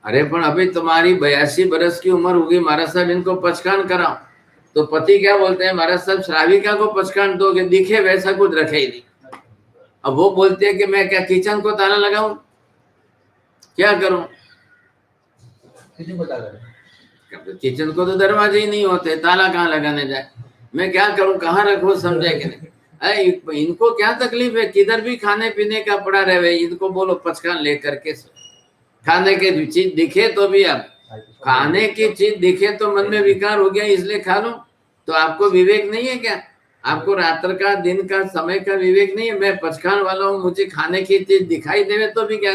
अरे पण अभी तुम्हारी 82 बरस की उम्र होगी, महाराज साहब इनको पचकान कराओ, तो पति क्या बोलते हैं, महाराज साहब श्राविका को पचकान दोगे, दिखे वैसा कुछ रखे ही नहीं। अब वो बोलते हैं कि मैं क्या किचन को ताला लगाऊं, क्या करूं, किचन को तो दरवाजे ही नहीं होते, ताला कहाँ लगाने जाए, मैं क्या करूं, कहाँ रखूं, समझे कि नहीं। इनको क्या तकलीफ है, किधर भी खाने पीने का पड़ा रहे, इनको बोलो पचकान लेकर के खाने की चीज दिखे तो भी, अब खाने की चीज दिखे तो मन में विकार हो गया इसलिए खा लो, तो आपको विवेक नहीं है क्या, आपको रात्र का दिन का समय का विवेक नहीं है, मैं पचखान वाला हूँ, मुझे खाने की चीज दिखाई देवे तो भी क्या।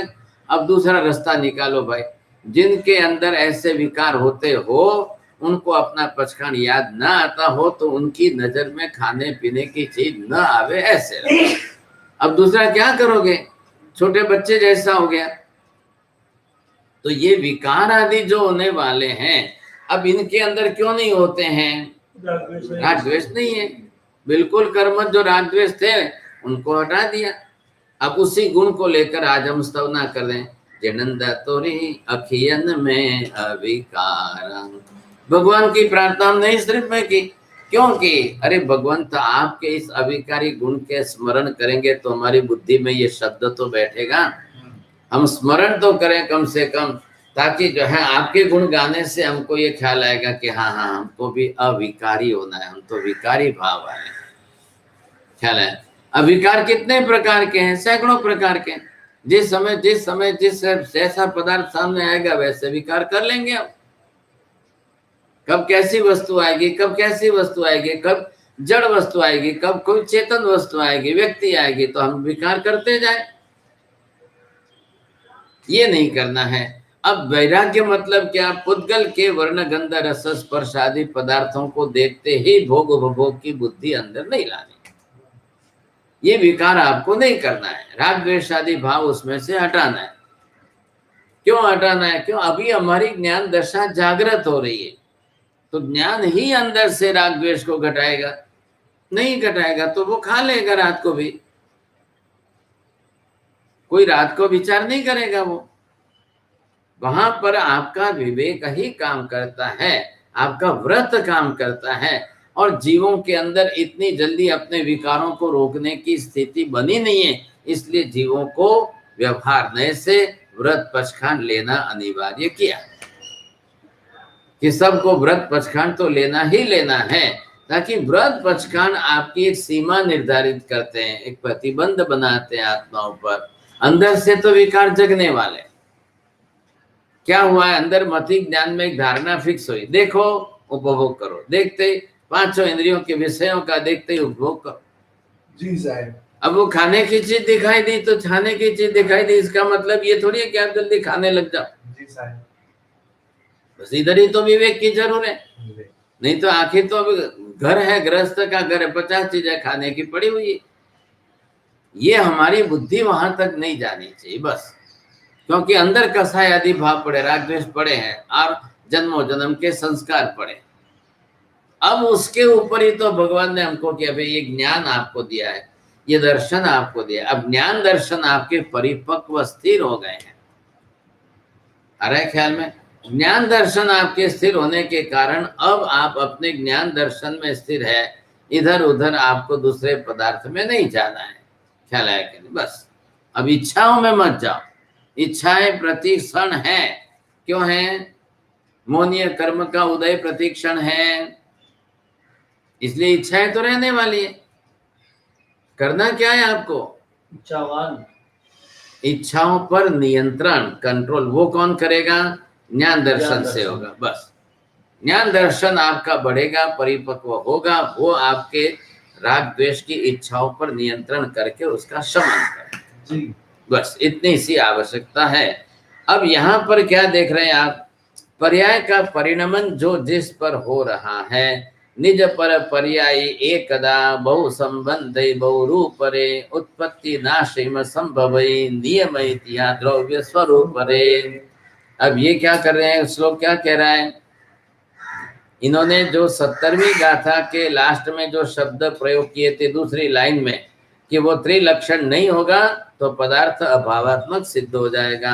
अब दूसरा रास्ता निकालो भाई, जिनके अंदर ऐसे विकार होते हो उनको अपना पचखान याद ना आता हो तो उनकी नजर में खाने पीने की चीज न आवे, ऐसे रहो। अब दूसरा क्या करोगे, छोटे बच्चे जैसा हो गया। तो ये विकार आदि जो होने वाले हैं, अब इनके अंदर क्यों नहीं होते हैं? राग द्वेष नहीं है, बिल्कुल कर्मठ जो राग द्वेष थे उनको हटा दिया। अब उसी गुण को लेकर आज हम स्तवना कर रहे हैं, जनंदा तोरी अखियन में अविकार। भगवान की प्रार्थना नहीं सिर्फ में की, क्योंकि अरे भगवंत आपके इस अविकारी गुण के स्मरण करेंगे तो हमारी बुद्धि में ये शब्द तो बैठेगा, हम स्मरण तो करें कम से कम, ताकि जो है आपके गुण गाने से हमको ये ख्याल आएगा कि हाँ हाँ हमको भी अविकारी होना है, हम तो विकारी भाव वाले। ख्याल है? अविकार कितने प्रकार के हैं? सैकड़ों प्रकार के। जिस समय जिस जैसा पदार्थ सामने आएगा वैसे विकार कर लेंगे हम। कब कैसी वस्तु आएगी, कब कैसी वस्तु आएगी, कब जड़ वस्तु आएगी, कब कोई चेतन वस्तु आएगी, व्यक्ति आएगी, तो हम विकार करते जाए। ये नहीं करना है। अब वैराग्य मतलब क्या? पुद्गल के वर्ण गंध रस स्पर्श आदि पदार्थों को देखते ही भोग उपभोग की बुद्धि अंदर नहीं लानी, ये विकार आपको नहीं करना है। राग द्वेष आदि भाव उसमें से हटाना है। क्यों हटाना है? क्यों? अभी हमारी ज्ञान दशा जागृत हो रही है, तो ज्ञान ही अंदर से राग द्वेष को घटाएगा। नहीं घटाएगा तो वो खा लेगा रात को भी, कोई रात को विचार नहीं करेगा। वो वहां पर आपका विवेक ही काम करता है, आपका व्रत काम करता है। और जीवों के अंदर इतनी जल्दी अपने विकारों को रोकने की स्थिति बनी नहीं है, इसलिए जीवों को व्यवहार से व्रत पचखान लेना अनिवार्य किया कि सबको व्रत पचखान तो लेना ही लेना है, ताकि व्रत पचखान आपकी एक सीमा निर्धारित करते हैं, एक प्रतिबंध बनाते हैं आत्माओं पर। अंदर से तो विकार जगने वाले। क्या हुआ है? अंदर मति ज्ञान में एक धारणा फिक्स हुई, देखो उपभोग करो, देखते पांचों इंद्रियों के विषयों का देखते ही उपभोग करो। जी साहब। अब वो खाने की चीज दिखाई दी तो खाने की चीज दिखाई दी, इसका मतलब ये थोड़ी है कि आप जल्दी खाने लग जाओ। जी साहब। बस इधर ही तो विवेक की जरूरत है। नहीं तो आखिर तो अब घर है, गृहस्थ का घर है, 50 चीजें खाने की पड़ी हुई है। ये हमारी बुद्धि वहां तक नहीं जानी चाहिए बस, क्योंकि अंदर कसाय आदि भाव पड़े, राग द्वेष पड़े हैं और जन्मों जन्म के संस्कार पड़े। अब उसके ऊपर ही तो भगवान ने हमको कि अभी ये ज्ञान आपको दिया है, ये दर्शन आपको दिया। अब ज्ञान दर्शन आपके परिपक्व स्थिर हो गए हैं। आ रहा है ख्याल में? ज्ञान दर्शन आपके स्थिर होने के कारण अब आप अपने ज्ञान दर्शन में स्थिर है, इधर उधर आपको दूसरे पदार्थ में नहीं जाना है। ख्याल है कि नहीं? बस अब इच्छाओं में मत जाओ। इच्छाएं प्रतीक्षण है। क्यों है? मोनीय कर्म का उदय प्रतीक्षण है, इसलिए इच्छाएं तो रहने वाली है। करना क्या है आपको? इच्छावान, इच्छाओं पर नियंत्रण, कंट्रोल। वो कौन करेगा? ज्ञान दर्शन से होगा। बस ज्ञान दर्शन आपका बढ़ेगा, परिपक्व होगा, वो आपके राग द्वेष की इच्छाओं पर नियंत्रण करके उसका शमन करे। बस इतनी सी आवश्यकता है। अब यहाँ पर क्या देख रहे हैं आप? पर्याय का परिणमन जो जिस पर हो रहा है, निज पर पर्यायी एकदा बहु संबंध बहु रूप रे, उत्पत्ति नाशिम संभवई नियम इतिहा द्रव्य स्वरूप रे। अब ये क्या कर रहे हैं? श्लोक क्या कह रहा है? इन्होंने जो 70वीं गाथा के लास्ट में जो शब्द प्रयोग किए थे दूसरी लाइन में कि वो त्रिलक्षण नहीं होगा तो पदार्थ अभावात्मक सिद्ध हो जाएगा।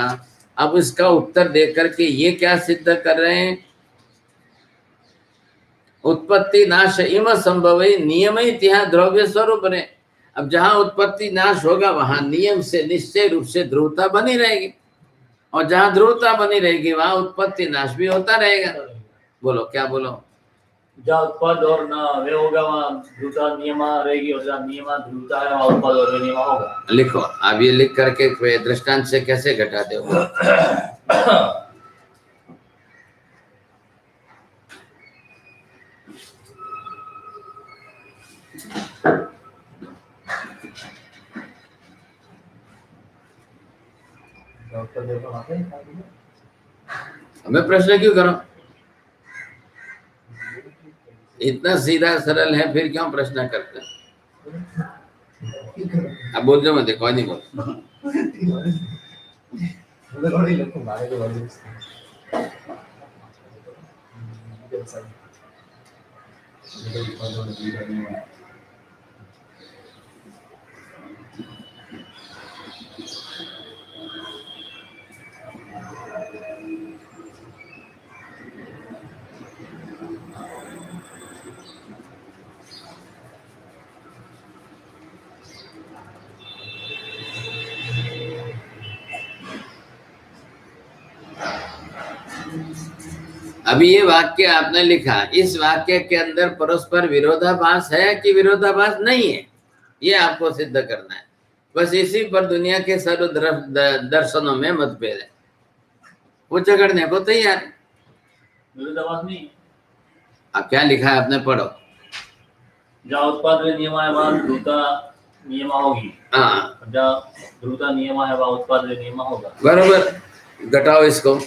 अब इसका उत्तर देकर के ये क्या सिद्ध कर रहे हैं? उत्पत्ति नाश इम संभव नियम इतिहा द्रव्य स्वरूप ने। अब जहां उत्पत्ति नाश होगा वहां नियम से निश्चय रूप से ध्रुवता बनी रहेगी, और जहां ध्रुवता बनी रहेगी वहां उत्पत्ति नाश भी होता रहेगा। बोलो क्या बोलो? जहाँ उत्पद और न वे होगा वहाँ ध्रुवता नियमा रहेगी, और जहाँ नियमा ध्रुवता है वहाँ उत्पद और वे नियमा होगा। लिखो आप ये लिख करके दृष्टांत से कैसे घटाते हो? मैं प्रश्न क्यों करूं? इतना सीधा सरल है, फिर क्यों प्रश्न करते हैं? अब बोल दो, मत कोई नहीं बोल। अभी ये वाक्य आपने लिखा, इस वाक्य के अंदर परस्पर विरोधाभास है कि विरोधाभास नहीं है, ये आपको सिद्ध करना है। बस इसी पर दुनिया के सर्व दर्शनों में मतभेद है, वो झगड़ने को तैयार है। विरोधाभास नहीं। अब क्या लिखा है आपने, पढ़ो। जहाँ उत्पाद नियमायमान ध्रुवता नियमा होगी, हाँ, जहाँ ध्रुवता नियमा है वहाँ उत्पाद नियमा होगा। बरोबर, घटाओ इसको।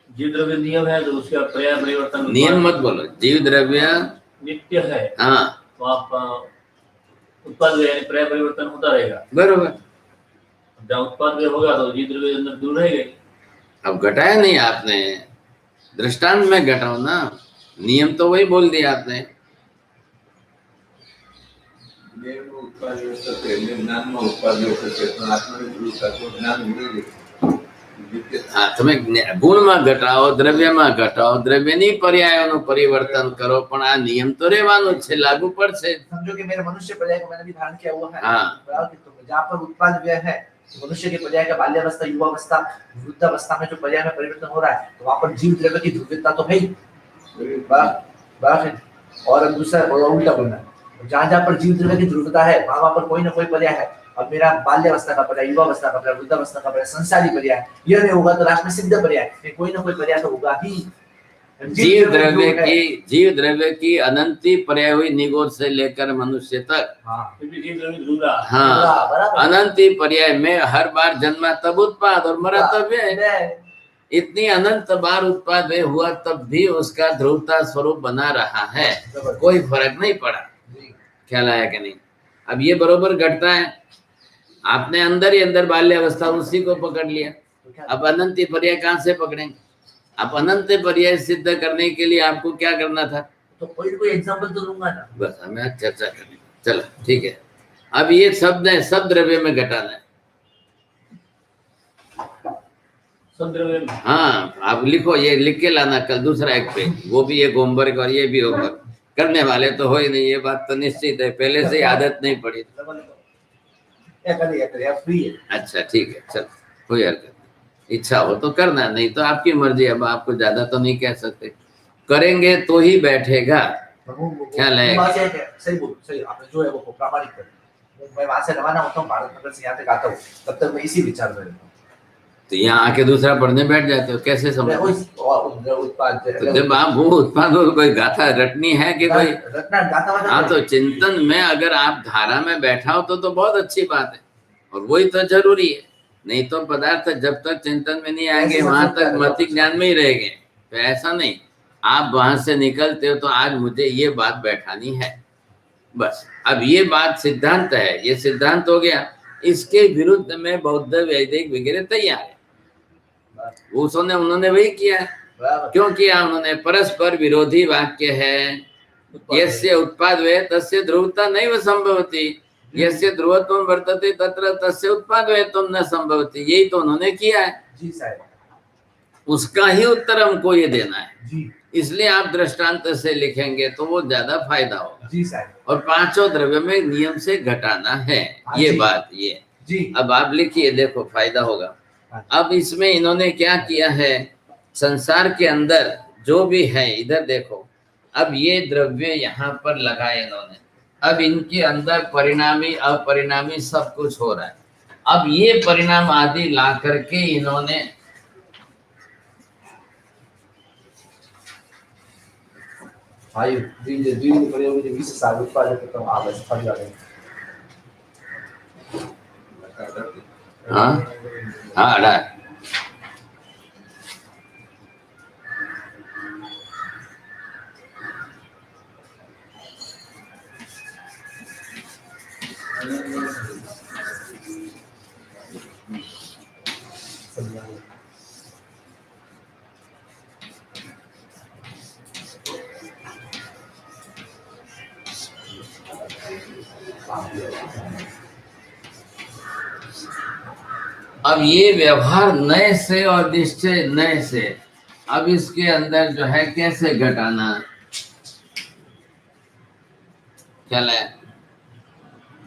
जीव द्रव्य नियम है तो उसका पर्याय परिवर्तन, नियम मत बोलो, जीव द्रव्य नित्य है, हाँ, तो आप उत्पाद पर्याय परिवर्तन होता रहेगा। बरोबर, जहाँ उत्पाद होगा तो जीव द्रव्य अंदर दूर रहेगा। अब घटाया नहीं आपने, दृष्टांत में घटाओ ना, नियम तो वही बोल दिया आपने। हाँ, तुम्हें गुण में घटाओ, द्रव्य में घटाओ, द्रव्य नहीं पर्यायों परिवर्तन करो, पण आ नियम तो રહેવાનો છે, लागू પડશે। समझो कि मेरे मनुष्य पर्याय को मैंने भी धारण किया हुआ है। हाँ, जहाँ पर उत्पाद व्यय है, मनुष्य के पर्याय का बाल्यावस्था, युवावस्था, वृद्धावस्था में जो पर्याय में परिवर्तन हो रहा है, तो वहाँ पर जीव द्रव्य की ध्रुवीयता तो है ही। और दूसरा उल्टा बोलना है, जहाँ जहाँ पर जीव द्रव्य की ध्रुवता है वहाँ पर कोई ना कोई पर्याय है। अब मेरा बाल्यावस्था का पर्याय, युवावस्था का पर्याय, वृद्धावस्था का पर्याय, संसारी पर्याय, यह नहीं होगा तो राष्ट्र में सिद्ध पर्याय, कोई ना कोई पर्याय तो होगा ही। जीव द्रव्य की अनंती पर्याय हुई निगोर से लेकर मनुष्य तक। हाँ, अनंती पर्याय में हर बार जन्मा तब उत्पाद और मरा तब व्यय। इतनी अनंत बार उत्पाद व्यय हुआ तब भी उसका ध्रुवता स्वरूप बना रहा है, कोई फर्क नहीं पड़ा। ख्याल आया कि नहीं? अब ये बरोबर घटता है, आपने अंदर ही अंदर बाल्यावस्था उसी को पकड़ लिया, अब अनंती पर्याय कहाँ से पकड़ेंगे? आप अनंत पर्याय सिद्ध करने के लिए आपको क्या करना था? तो कोई एग्जांपल तो दूंगा ना, बस हमें चर्चा करनी। चलो ठीक है, अब ये शब्द है, सब द्रव्य में घटाना है। सब द्रव्य में, हाँ, आप लिखो, ये लिख के लाना कल दूसरा एक पेज, वो भी एक होमवर्क और ये भी होमवर्क। करने वाले तो हो ही नहीं, ये बात तो निश्चित है, पहले से ही आदत नहीं पड़ी। अच्छा ठीक है, चलो कोई हरकत नहीं, इच्छा हो तो करना, नहीं तो आपकी मर्जी। अब आपको ज्यादा तो नहीं कह सकते, करेंगे तो ही बैठेगा। ख्याल है? सही बोल, सही आपने जो है वो प्रामाणिक कर। मैं वहां से रवाना होता हूँ, भारत नगर से यहाँ तक आता हूँ, तब तक मैं इसी विचार में रहता हूँ। तो यहाँ आके दूसरा पढ़ने बैठ जाते हो, कैसे समझ? तो जब आप वो उत्पाद कोई गाथा रटनी है कि कोई रटना, हाँ, तो चिंतन में अगर आप धारा में बैठा हो तो बहुत अच्छी बात है, और वही तो जरूरी है। नहीं तो पदार्थ जब तक चिंतन में नहीं आएंगे वहां तक मति ज्ञान में ही रहेंगे। तो ऐसा नहीं, आप वहां से निकलते हो तो आज मुझे ये बात बैठानी है, बस। अब ये बात सिद्धांत है, ये सिद्धांत हो गया। इसके विरुद्ध में बौद्ध वैदिक वगैरह तैयार है, उन्होंने वही किया है। क्यों किया उन्होंने? परस्पर विरोधी वाक्य है, यस्य उत्पाद व्यय तस्य ध्रुवता नैव संभवति, यस्य ध्रुवत्वं वर्तते तत्र तस्य उत्पाद व्ययत्वं न संभवति। यही तो उन्होंने किया है जी साहब, उसका ही उत्तर हमको ये देना है जी। इसलिए आप दृष्टांत से लिखेंगे तो वो ज्यादा फायदा होगा जी साहब। और पांचों द्रव्य में नियम से घटाना है, ये बात ये जी। अब आप लिखिए, देखो फायदा होगा। अब इसमें इन्होंने क्या किया है, संसार के अंदर जो भी है, इधर देखो, अब ये द्रव्य यहाँ पर लगाए इन्होंने, अब इनके अंदर परिणामी अपरिणामी सब कुछ हो रहा है। अब ये परिणाम आदि ला करके इन्होंने हाँ हाँ अब ये व्यवहार नए से और निश्चय नए से, अब इसके अंदर जो है कैसे घटाना ख्याल है।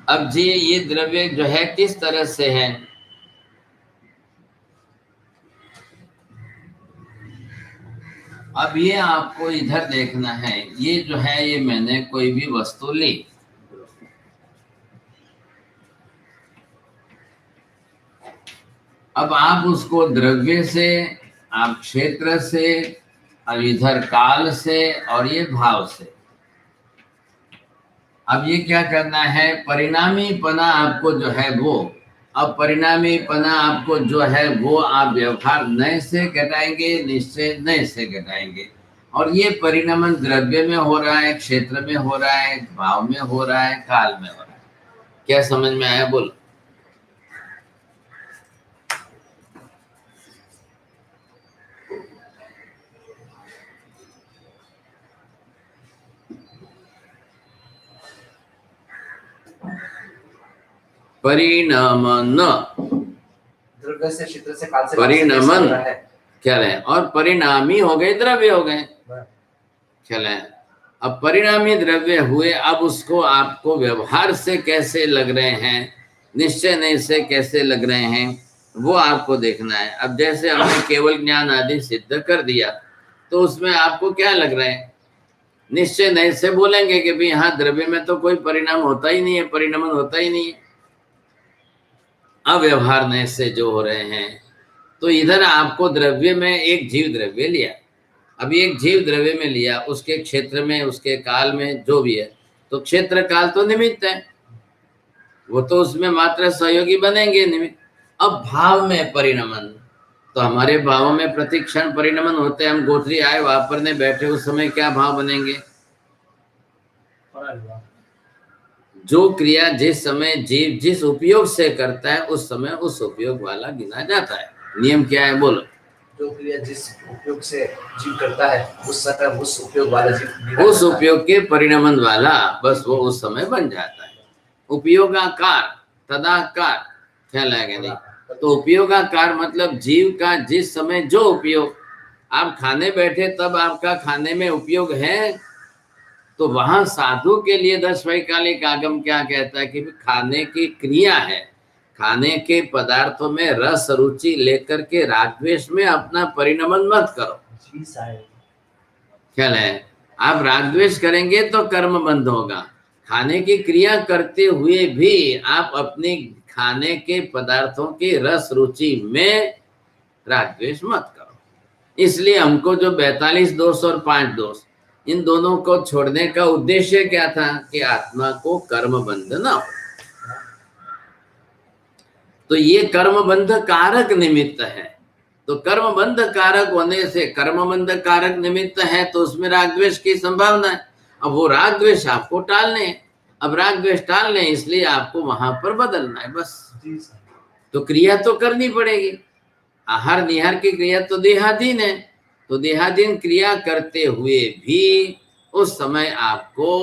अब जी ये द्रव्य जो है किस तरह से है, अब ये आपको इधर देखना है। ये जो है ये मैंने कोई भी वस्तु ली, अब आप उसको द्रव्य से, आप क्षेत्र से, अब इधर काल से और ये भाव से, अब ये क्या करना है, परिणामी पना आपको जो है वो, अब परिणामी पना आपको जो है वो आप व्यवहार नए से घटाएंगे, निश्चय नए से घटाएंगे। और ये परिणामन द्रव्य में हो रहा है, क्षेत्र में हो रहा है, भाव में हो रहा है, काल में हो रहा है। क्या समझ में आया बोलो। परिणामन, द्रव्य से, क्षेत्र से, काल से, परिणामन है क्या है, और परिणामी हो गए द्रव्य हो गए ख्याल है। अब परिणामी द्रव्य हुए, अब उसको आपको व्यवहार से कैसे लग रहे हैं, निश्चय नहीं से कैसे लग रहे हैं, वो आपको देखना है। अब जैसे हमने केवल ज्ञान आदि सिद्ध कर दिया, तो उसमें आपको क्या लग रहा है, निश्चय नहीं से बोलेंगे कि भाई हाँ द्रव्य में तो कोई परिणाम होता ही नहीं है, परिणामन होता ही नहीं है। अव्यवहार नए से जो हो रहे हैं, तो इधर आपको द्रव्य में एक जीव द्रव्य लिया, अभी एक जीव द्रव्य में लिया, उसके क्षेत्र में, उसके काल में जो भी है, तो क्षेत्र काल तो निमित्त है, वो तो उसमें मात्र सहयोगी बनेंगे निमित्त। अब भाव में परिणमन, तो हमारे भावों में प्रतिक्षण परिणमन होते हैं। हम गोत्री आए वापरने बैठे, उस समय क्या भाव बनेंगे, जो क्रिया जिस समय जीव जिस उपयोग से करता है, उस समय उस उपयोग वाला गिना जाता है। नियम क्या है बोलो। जो क्रिया जिस उपयोग से जीव करता है, उस समय उस उपयोग वाला जीव, उस उपयोग के परिणमन वाला, बस वो उस समय बन जाता है। उपयोगाकार, तदाकार, ख्याल आएगा नहीं। तो उपयोगाकार मतलब जीव का जिस समय जो उपयोग, आप खाने बैठे तब आपका खाने में उपयोग है, तो वहां साधु के लिए 10 वैकालिक आगम क्या कहता है कि खाने की क्रिया है, खाने के पदार्थों में रस रुचि लेकर के रागद्वेष में अपना परिणमन मत करो। ख्याल है, आप रागद्वेष करेंगे तो कर्म बंध होगा। खाने की क्रिया करते हुए भी आप अपने खाने के पदार्थों की रस रुचि में रागद्वेष मत करो। इसलिए हमको जो 42 दोष और 5 दोष, इन दोनों को छोड़ने का उद्देश्य क्या था कि आत्मा को कर्म बंध ना हो। तो ये कर्म बंध कारक निमित्त है, तो कर्म बंध कारक होने से, कर्म बंध कारक निमित्त है, तो उसमें राग द्वेष की संभावना है। अब वो राग द्वेष आपको टालने हैं, अब राग द्वेष टालने, इसलिए आपको वहां पर बदलना है बस। तो क्रिया तो करनी पड़ेगी, आहार निहार की क्रिया तो देहाधीन है, तो देहाधीन क्रिया करते हुए भी उस समय आपको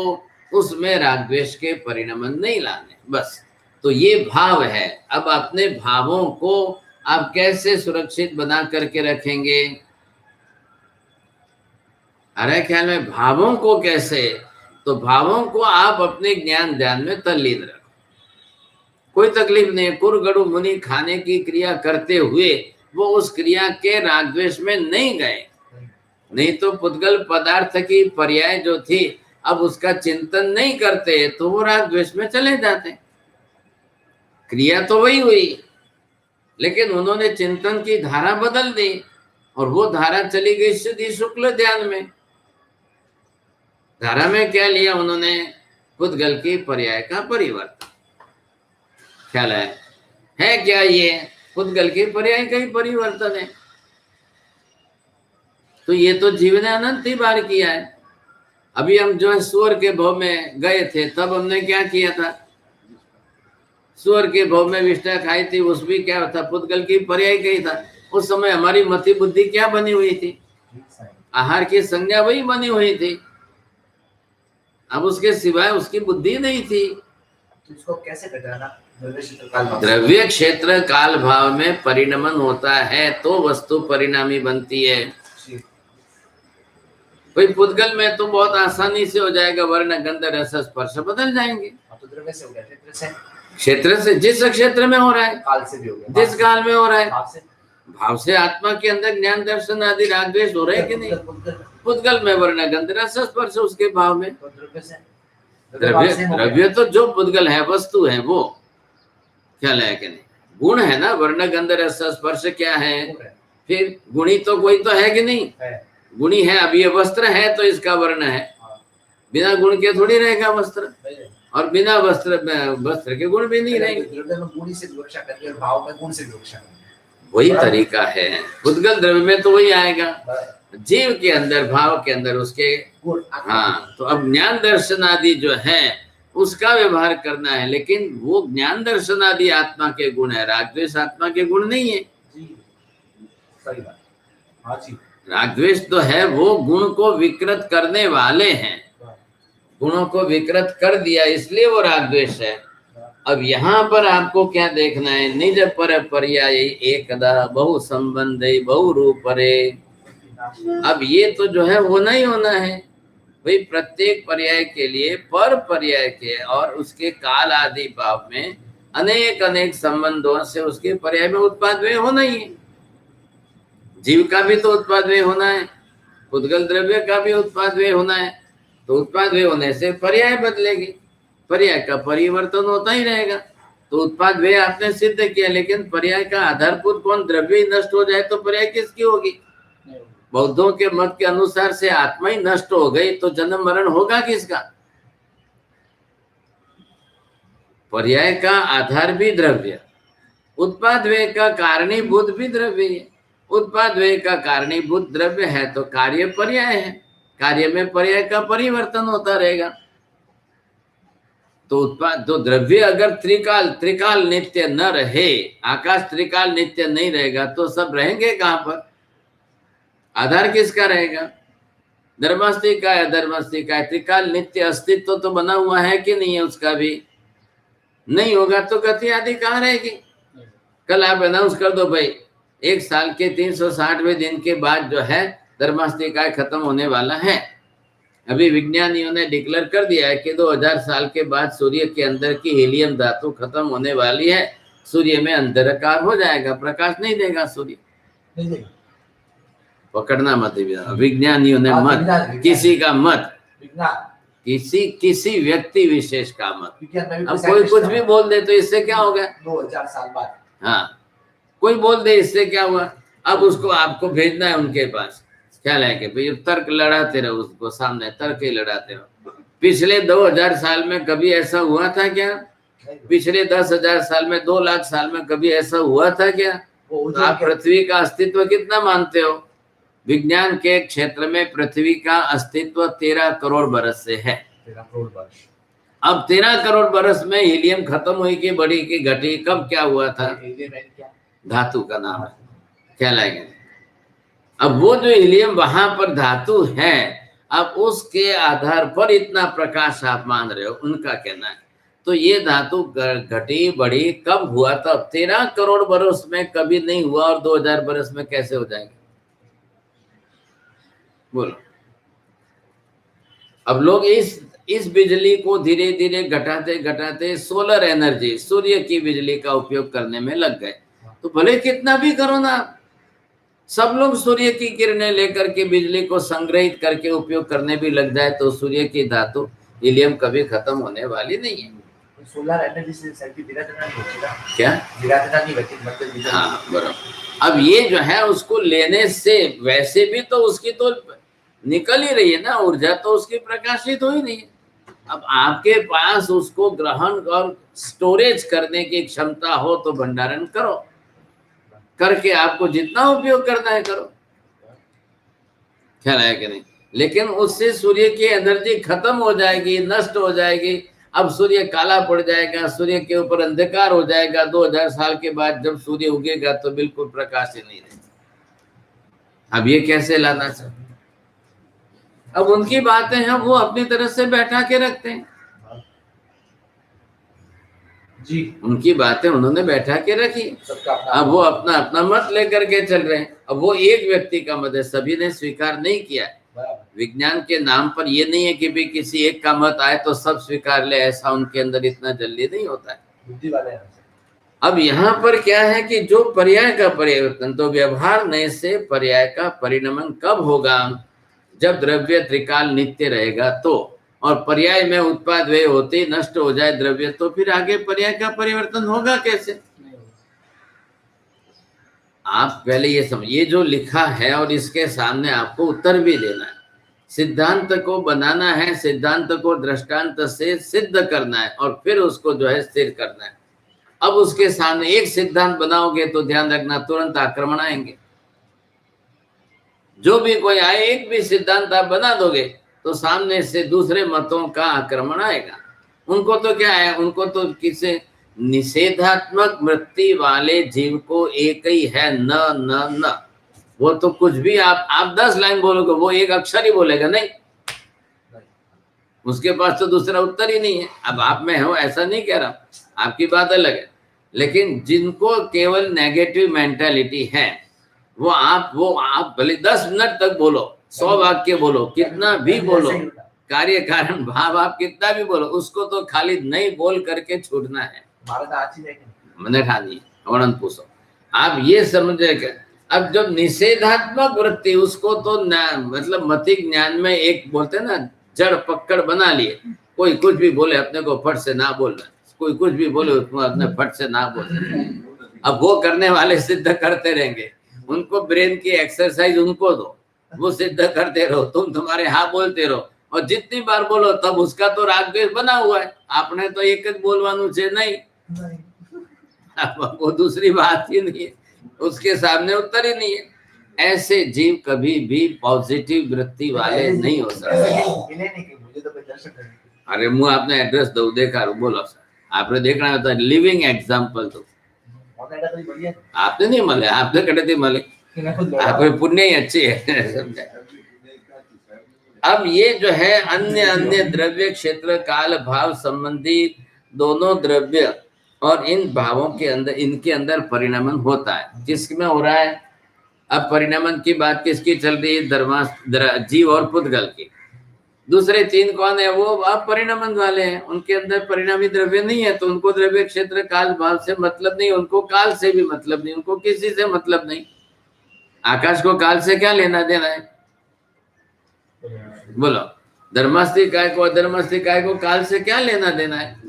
उसमें राग द्वेष के परिणमन नहीं लाने बस। तो ये भाव है। अब अपने भावों को आप कैसे सुरक्षित बना करके रखेंगे, अरे ख्याल में भावों को कैसे, तो भावों को आप अपने ज्ञान ध्यान में तल्लीन रखो, कोई तकलीफ नहीं। कुरगड़ु मुनि खाने की क्रिया करते हुए वो उस क्रिया के रागद्वेष में नहीं गए, नहीं तो पुद्गल पदार्थ की पर्याय जो थी, अब उसका चिंतन नहीं करते तो वो रागद्वेष में चले जाते। क्रिया तो वही हुई, लेकिन उन्होंने चिंतन की धारा बदल दी और वो धारा चली गई शुद्धि शुक्ल ध्यान में। धारा में क्या लिया उन्होंने, पुद्गल की पर्याय का परिवर्तन। ख्याल है क्या, ये पुद्गल की पर्याय का ही परिवर्तन है। तो ये तो जीव ने अनंत ही बार किया है। अभी हम जो है सूअर के भाव में गए थे, तब हमने क्या किया था, सुअर के भव में विष्ठा खाई थी, उस भी क्या था, पुद्गल की पर्याय कही था। उस समय हमारी मति बुद्धि क्या बनी हुई थी, आहार की संज्ञा वही बनी हुई थी। अब उसके सिवाय उसकी बुद्धि नहीं थी। तो इसको कैसे घटाना? द्रव्य क्षेत्र काल भाव, द्रव्य क्षेत्र काल भाव में परिणमन होता है तो वस्तु परिणामी बनती है। भाई पुद्गल में तो बहुत आसानी से हो जाएगा, वर्ण गंध रस स्पर्श बदल जाएंगे। तो द्रव्य से हो गया, क्षेत्र से, जिस क्षेत्र में हो रहा है, काल से भी हो गया, जिस काल में हो रहा है, भाव से आत्मा के अंदर ज्ञान दर्शन आदि राग द्वेष हो रहे हैं कि नहीं? पुद्गल में वर्ण गंध रस स्पर्श, उसके भाव में द्रव्य तो जो पुद्गल है, वस्तु है, वो ख्याल है कि नहीं? गुण है ना, वर्ण गंध रस स्पर्श क्या है? फिर गुणी तो कोई तो है कि नहीं? गुणी है। अब ये वस्त्र है तो इसका वर्ण है, बिना गुण के थोड़ी रहेगा वस्त्र, और बिना वस्त्र के गुण भी नहीं रहेंगे। वही तरीका है, पुद्गल द्रव्य में तो वही आएगा, जीव के अंदर, भाव के अंदर उसके गुण। हाँ, तो अब ज्ञान दर्शन आदि जो है उसका व्यवहार करना है, लेकिन वो ज्ञान दर्शन आदि आत्मा के गुण है, राग द्वेष आत्मा के गुण नहीं है। सही बात। हाँ जी। राग द्वेष तो है, वो गुण को विकृत करने वाले हैं, गुणों को विकृत कर दिया, इसलिए वो राग द्वेष है। अब यहाँ पर आपको क्या देखना है, निज पर पर्याय एकदा बहु संबंध बहु रूपरे। अब ये तो जो है होना ही होना है भाई, प्रत्येक पर्याय के लिए पर पर्याय के और उसके काल आदि भाव में अनेक अनेक संबंधों से उसके पर्याय में उत्पाद व्यय होना ही है। जीव का भी तो उत्पाद व्यय होना है, पुद्गल द्रव्य का भी उत्पाद व्यय होना है, तो उत्पाद व्यय होने से पर्याय बदलेगी, पर्याय का परिवर्तन होता ही रहेगा। तो उत्पाद व्यय आपने सिद्ध किया, लेकिन पर्याय का आधारभूत कौन? द्रव्य ही नष्ट हो जाए तो पर्याय किसकी होगी? बौद्धों के मत के अनुसार से आत्मा ही नष्ट हो गई तो जन्म मरण होगा किसका? पर्याय का आधार भी द्रव्य, उत्पाद व्यय का कारणीभूत भी द्रव्य है। उत्पाद व्यय का कारणीभूत द्रव्य है तो कार्य पर्याय है, कार्य में पर्याय का परिवर्तन होता रहेगा। तो उत्पाद, तो द्रव्य अगर त्रिकाल नित्य न रहे, आकाश त्रिकाल नित्य नहीं रहेगा तो सब रहेंगे कहां पर? आधार किसका रहेगा? धर्मस्थी का है, धर्मस्थी का है, त्रिकाल नित्य अस्तित्व तो बना हुआ है कि नहीं है? उसका भी नहीं होगा तो गति आदि कहाँ रहेगी? कल आप अनाउंस कर दो भाई, 1 साल के 360वें दिन के बाद जो है धर्मास्तिकाय खत्म होने वाला है। अभी विज्ञानियों ने डिक्लेयर कर दिया है कि 2000 साल के बाद सूर्य के अंदर की हीलियम धातु खत्म होने वाली है, सूर्य में अंधकार हो जाएगा, प्रकाश नहीं देगा सूर्य। पकड़ना मत, विज्ञानियों ने मत, किसी का मत, किसी व्यक्ति विशेष का मत। अब कोई कुछ भी बोल दे तो इससे क्या हो गया? 2000 साल बाद, हाँ, कोई बोल दे इससे क्या हुआ? अब उसको आपको भेजना है उनके पास, ख्याल है कि भाई तर्क लड़ाते रहो, उसको सामने तर्क ही लड़ाते रहो। पिछले 2000 साल में कभी ऐसा हुआ था क्या? पिछले 10,000 साल में, 2 लाख साल में कभी ऐसा हुआ था क्या? आप पृथ्वी का अस्तित्व कितना मानते हो? विज्ञान के क्षेत्र में पृथ्वी का अस्तित्व 13 करोड़ बरस से है। 13 करोड़ बरस। अब 13 करोड़ बरस में हीलियम खत्म हुई कि बढ़ी कि घटी? कब क्या हुआ था? धातु का नाम है, ख्याल आएगा। अब वो जो हीलियम वहां पर धातु है, अब उसके आधार पर इतना प्रकाश आप मान रहे हो, उनका कहना है। तो ये धातु घटी बढ़ी कब हुआ था? 13 करोड़ बरस में कभी नहीं हुआ, और 2000 बरस में कैसे हो जाएगा? बोलो। अब लोग इस बिजली को धीरे धीरे घटाते घटाते सोलर एनर्जी, सूर्य की बिजली का उपयोग करने में लग गए। तो भले कितना भी करो ना, सब लोग सूर्य की किरणें लेकर के बिजली को संग्रहित करके उपयोग करने भी लग जाए तो सूर्य की धातु हीलियम कभी खत्म होने वाली नहीं है। सोलर एनर्जी से क्या? हाँ, बराबर। अब ये जो है उसको लेने से वैसे भी तो उसकी तो निकल ही रही है ना ऊर्जा, तो उसकी प्रकाशित हो ही नहीं है। अब आपके पास उसको ग्रहण और स्टोरेज करने की क्षमता हो तो भंडारण करो, करके आपको जितना उपयोग करना है करो, ख्याल है कि नहीं? लेकिन उससे सूर्य की एनर्जी खत्म हो जाएगी, नष्ट हो जाएगी, अब सूर्य काला पड़ जाएगा, सूर्य के ऊपर अंधकार हो जाएगा, 2000 साल के बाद जब सूर्य उगेगा तो बिल्कुल प्रकाश ही नहीं रहेगा। अब ये कैसे लाना चाहिए? अब उनकी बातें हैं, वो अपनी तरह से बैठा के रखते हैं जी, उनकी बातें उन्होंने बैठा के रखी। सबका अपना अब वो अपना अपना मत लेकर के चल रहे हैं। अब वो एक व्यक्ति का मत है, सभी ने स्वीकार नहीं किया है। बराबर। विज्ञान के नाम पर ये नहीं है कि भी किसी एक का मत आए तो सब स्वीकार ले, ऐसा उनके अंदर इतना जल्दी नहीं होता है। बुद्धि वाले हैं। अब यहाँ पर क्या है कि जो पर्याय का परिवर्तन, तो व्यवहार नए से पर्याय का परिणमन कब होगा? जब द्रव्य त्रिकाल नित्य रहेगा तो, और पर्याय में उत्पाद व्यय होते ही नष्ट हो जाए द्रव्य, तो फिर आगे पर्याय का परिवर्तन होगा कैसे? आप पहले ये समझिए, ये जो लिखा है और इसके सामने आपको उत्तर भी देना है। सिद्धांत को बनाना है, सिद्धांत को दृष्टांत से सिद्ध करना है और फिर उसको जो है स्थिर करना है। अब उसके सामने एक सिद्धांत बनाओगे तो ध्यान रखना तुरंत आक्रमण आएंगे। जो भी कोई आए, एक भी सिद्धांत आप बना दोगे तो सामने से दूसरे मतों का आक्रमण आएगा। उनको तो क्या है, उनको तो किसी निषेधात्मक वृत्ति वाले जीव को एक ही है, न न न। वो तो कुछ भी आप 10 लाइन बोलोगे, वो एक अक्षर ही बोलेगा नहीं, उसके पास तो दूसरा उत्तर ही नहीं है। अब आप में हो ऐसा नहीं कह रहा, आपकी बात अलग है, लेकिन जिनको केवल नेगेटिव मेंटालिटी है, वो आप भले 10 मिनट तक बोलो, 100 वाक्य बोलो, कितना भी बोलो, कार्य कारण भाव आप कितना भी बोलो, उसको तो खाली नहीं बोल करके छूटना है। मैंने ठानी वर्णन पूछो, आप ये समझे कि अब जब निषेधात्मक वृत्ति, उसको तो मतलब मति ज्ञान में एक बोलते हैं ना, जड़ पकड़ बना लिए। कोई कुछ भी बोले अपने को फट से ना बोलना, कोई कुछ भी बोले उसको अपने फट से ना बोलना। अब वो करने वाले सिद्ध करते रहेंगे, उनको ब्रेन की एक्सरसाइज उनको दो, वो सिद्ध करते रहो, तुम्हारे हाँ बोलते रहो, और जितनी बार बोलो तब उसका तो राग द्वेष बना हुआ है। आपने तो एक बोलवानू छे नहीं, वो दूसरी बात ही नहीं है, उसके सामने उत्तर ही नहीं है। ऐसे जीव कभी भी पॉजिटिव वृत्ति वाले नहीं हो सकते। अरे मुझे आपने एड्रेस दो, देखा बोलो सर, आपने देखना होता है लिविंग एग्जाम्पल। तो आपने नहीं मले, आपने कटे थी मले, आपके पुण्य ही अच्छी है। अब ये जो है अन्य द्रव्य क्षेत्र काल भाव संबंधी दोनों द्रव्य और इन भावों के अंदर, इनके अंदर परिणमन होता है। जिसमें हो रहा है, अब परिणमन की बात किसकी चल रही है? जीव और पुद्गल की। दूसरे 3 कौन है? वो अब परिणमन वाले हैं, उनके अंदर परिणामी द्रव्य नहीं है, तो उनको द्रव्य क्षेत्र काल भाव से मतलब नहीं, उनको काल से भी मतलब नहीं, उनको किसी से मतलब नहीं। आकाश को काल से क्या लेना देना है? बोलो, धर्मास्ती काय को अधर्मास्ती काय को काल से क्या लेना देना है?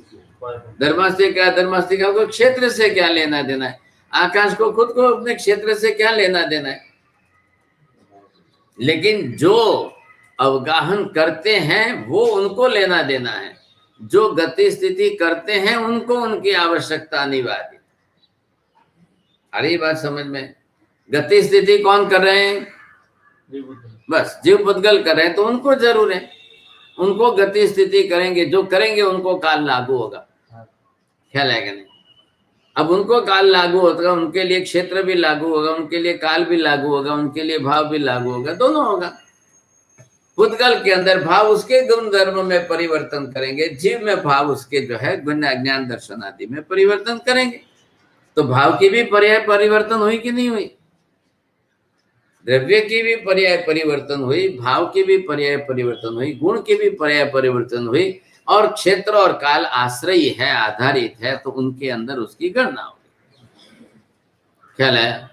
धर्मास्ती का अधर्मास्ती का को क्षेत्र से क्या लेना देना है? आकाश को खुद को अपने क्षेत्र से क्या लेना देना है? लेकिन जो अवगाहन करते हैं वो उनको लेना देना है, जो गति स्थिति करते हैं उनको उनकी आवश्यकता अनिवार्य। अरे ये बात समझ में, गति स्थिति कौन कर रहे हैं? बस जीव पुद्गल कर रहे हैं, तो उनको जरूर है, उनको गति स्थिति करेंगे, जो करेंगे उनको काल लागू होगा। ख्याल है कि नहीं? अब उनको काल लागू होगा, उनके लिए क्षेत्र भी लागू होगा, उनके लिए काल भी लागू होगा, उनके लिए भाव भी लागू होगा, दोनों होगा। पुद्गल के अंदर भाव उसके गुण धर्म में परिवर्तन करेंगे, जीव में भाव उसके जो है गुण ज्ञान दर्शन आदि में परिवर्तन करेंगे। तो भाव की भी पर्याय परिवर्तन हुई कि नहीं हुई? द्रव्य की भी पर्याय परिवर्तन हुई, भाव की भी पर्याय परिवर्तन हुई, गुण की भी पर्याय परिवर्तन हुई, और क्षेत्र और काल आश्रयी है, आधारित है, तो उनके अंदर उसकी गणना होगी। ख्याल है?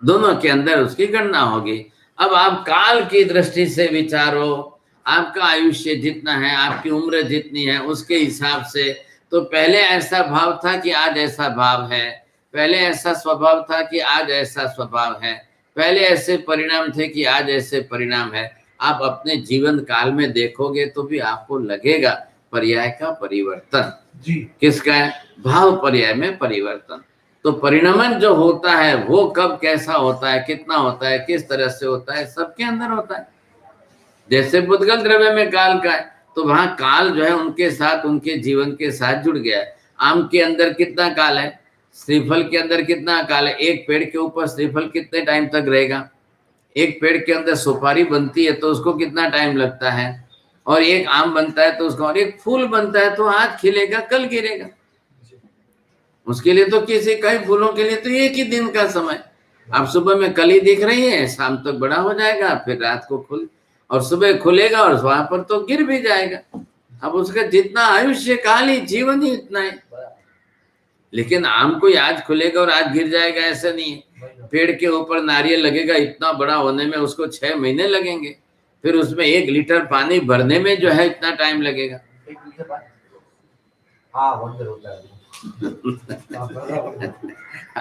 दोनों के अंदर उसकी गणना होगी। अब आप काल की दृष्टि से विचारो, आपका आयुष्य जितना है, आपकी उम्र जितनी है, उसके हिसाब से तो पहले ऐसा भाव था कि आज ऐसा भाव है, पहले ऐसा स्वभाव था कि आज ऐसा स्वभाव है, पहले ऐसे परिणाम थे कि आज ऐसे परिणाम है। आप अपने जीवन काल में देखोगे तो भी आपको लगेगा पर्याय का परिवर्तन। जी, किसका है? भाव पर्याय में परिवर्तन। तो परिणमन जो होता है वो कब कैसा होता है, कितना होता है, किस तरह से होता है, सबके अंदर होता है। जैसे पुद्गल द्रव्य में काल का है, तो वहां काल जो है उनके साथ, उनके जीवन के साथ जुड़ गया है। आम के अंदर कितना काल है, श्रीफल के अंदर कितना काल है, एक पेड़ के ऊपर श्रीफल कितने टाइम तक रहेगा, एक पेड़ के अंदर सुपारी बनती है तो उसको कितना टाइम लगता है, और एक आम बनता है तो उसका, और एक फूल बनता है तो आज खिलेगा कल गिरेगा। उसके लिए तो किसी कई फूलों के लिए तो एक ही दिन का समय, अब सुबह में कली दिख रही है, शाम तक बड़ा हो जाएगा, फिर रात को खुल, और सुबह खुलेगा और वहां पर तो गिर भी जाएगा। अब उसका जितना आयुष्य काल ही, जीवन ही इतना है। लेकिन आम को आज खुलेगा और आज गिर जाएगा ऐसा नहीं है। पेड़ के ऊपर नारियल लगेगा, इतना बड़ा होने में उसको 6 महीने लगेंगे, फिर उसमें 1 लीटर पानी भरने में जो है इतना टाइम लगेगा। 1 लीटर पानी, हाँ वंडर होता है।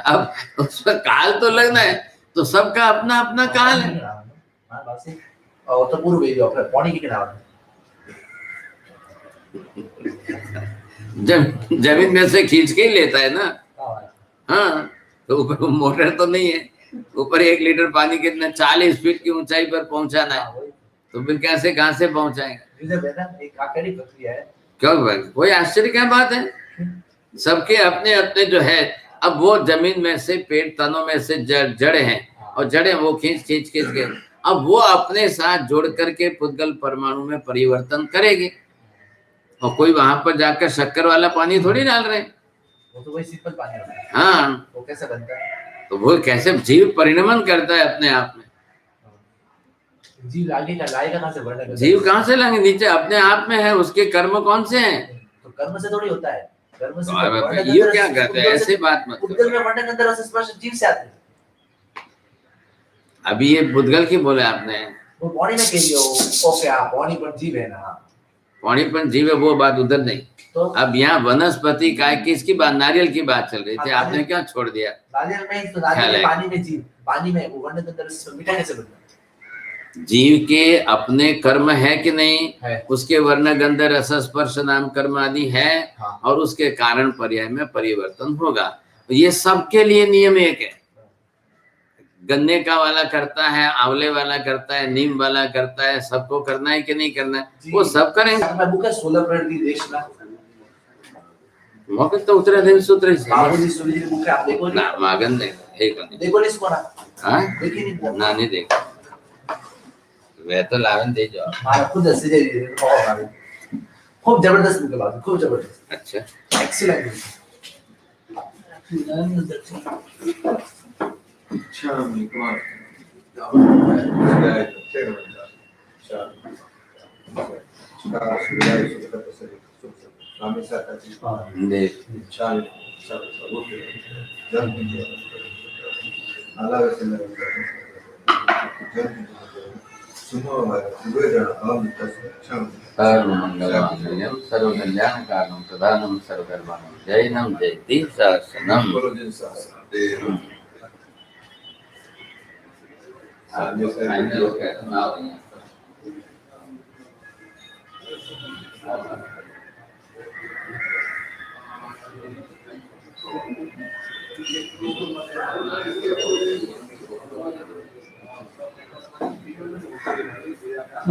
अब उसमें काल तो लगना है, तो सबका अपना अपना काल है। और तो पूर्व एरिया पर पानी की किनारे जमीन में से खींच के ही लेता है ना। हाँ, तो ऊपर मोटर तो नहीं है, ऊपर 1 लीटर पानी कितना 40 फीट की ऊंचाई पर पहुंचाना है, तो फिर कैसे कहां से पहुंचाएगा। क्यों भाई, कोई आश्चर्य क्या बात है, सबके अपने अपने जो है। अब वो जमीन में से पेड़ तनों में से जड़े हैं, और जड़े वो खींच के अब वो अपने साथ जोड़ करके पुद्गल परमाणु में परिवर्तन करेगी। और कोई वहां पर जाकर शक्कर वाला पानी थोड़ी डाल रहे हैं, वो तो वही सिंपल पानी होता है। हाँ, वो कैसे बनता है, तो वो कैसे जीव परिणमन करता है अपने आप में। जीव लाएगा कहाँ से, वर्णन जीव कहाँ से लाएंगे, नीचे अपने आप में है, उसके कर्म कौन से हैं। तो कर्म से थोड़ी होता है, कर्म से तो ये क्या कहते हैं, ऐसे बात मत पुद्गल में वर्णन अंदर स्पर्श जीव से आते हैं। अभी ये पुद्गल की बोले आपने, वो पानी में कहियो ओके, हाँ पानी पर जीव है ना, पानी पर जीव है, वो बात उधर नहीं। तो अब यहाँ वनस्पति काय किसकी बात, नारियल की बात चल रही थी, आपने क्या छोड़ दिया। नारियल में, तो नारियल पानी में जीव, पानी में वो वर्णन अंदर मीठा कैसे बनता है। जीव के अपने कर्म है कि नहीं है। उसके वर्ण गंध रस स्पर्श नाम कर्म आदि है, हाँ। और उसके कारण पर्याय में परिवर्तन होगा। तो ये सबके लिए नियम एक है, गन्ने का वाला करता है, आंवले वाला करता है, नीम वाला करता है, सबको करना है कि नहीं करना है, वो सब करेंगे। मैं बुक है 16 प्रति देश ना, मौके तो उतरे दिन सूत्र से बाबूजी सूर्य की बुक है, आप देखो ना, मागन देखो नहीं इसको ना, हाँ देखिए नहीं ना, नहीं देखा वे तो लावन दे जाओ, मारा खुद ऐसे जाइए, खूब जबरदस्त बुक है बाबू, खूब जबरदस्त। अच्छा एक्सीलेंट। सर्वमंगलमांगल्यं सर्वकल्याणकारणं प्रदानं सर्वधर्माणां जैनं जयति सहस्रनाम। फाइनल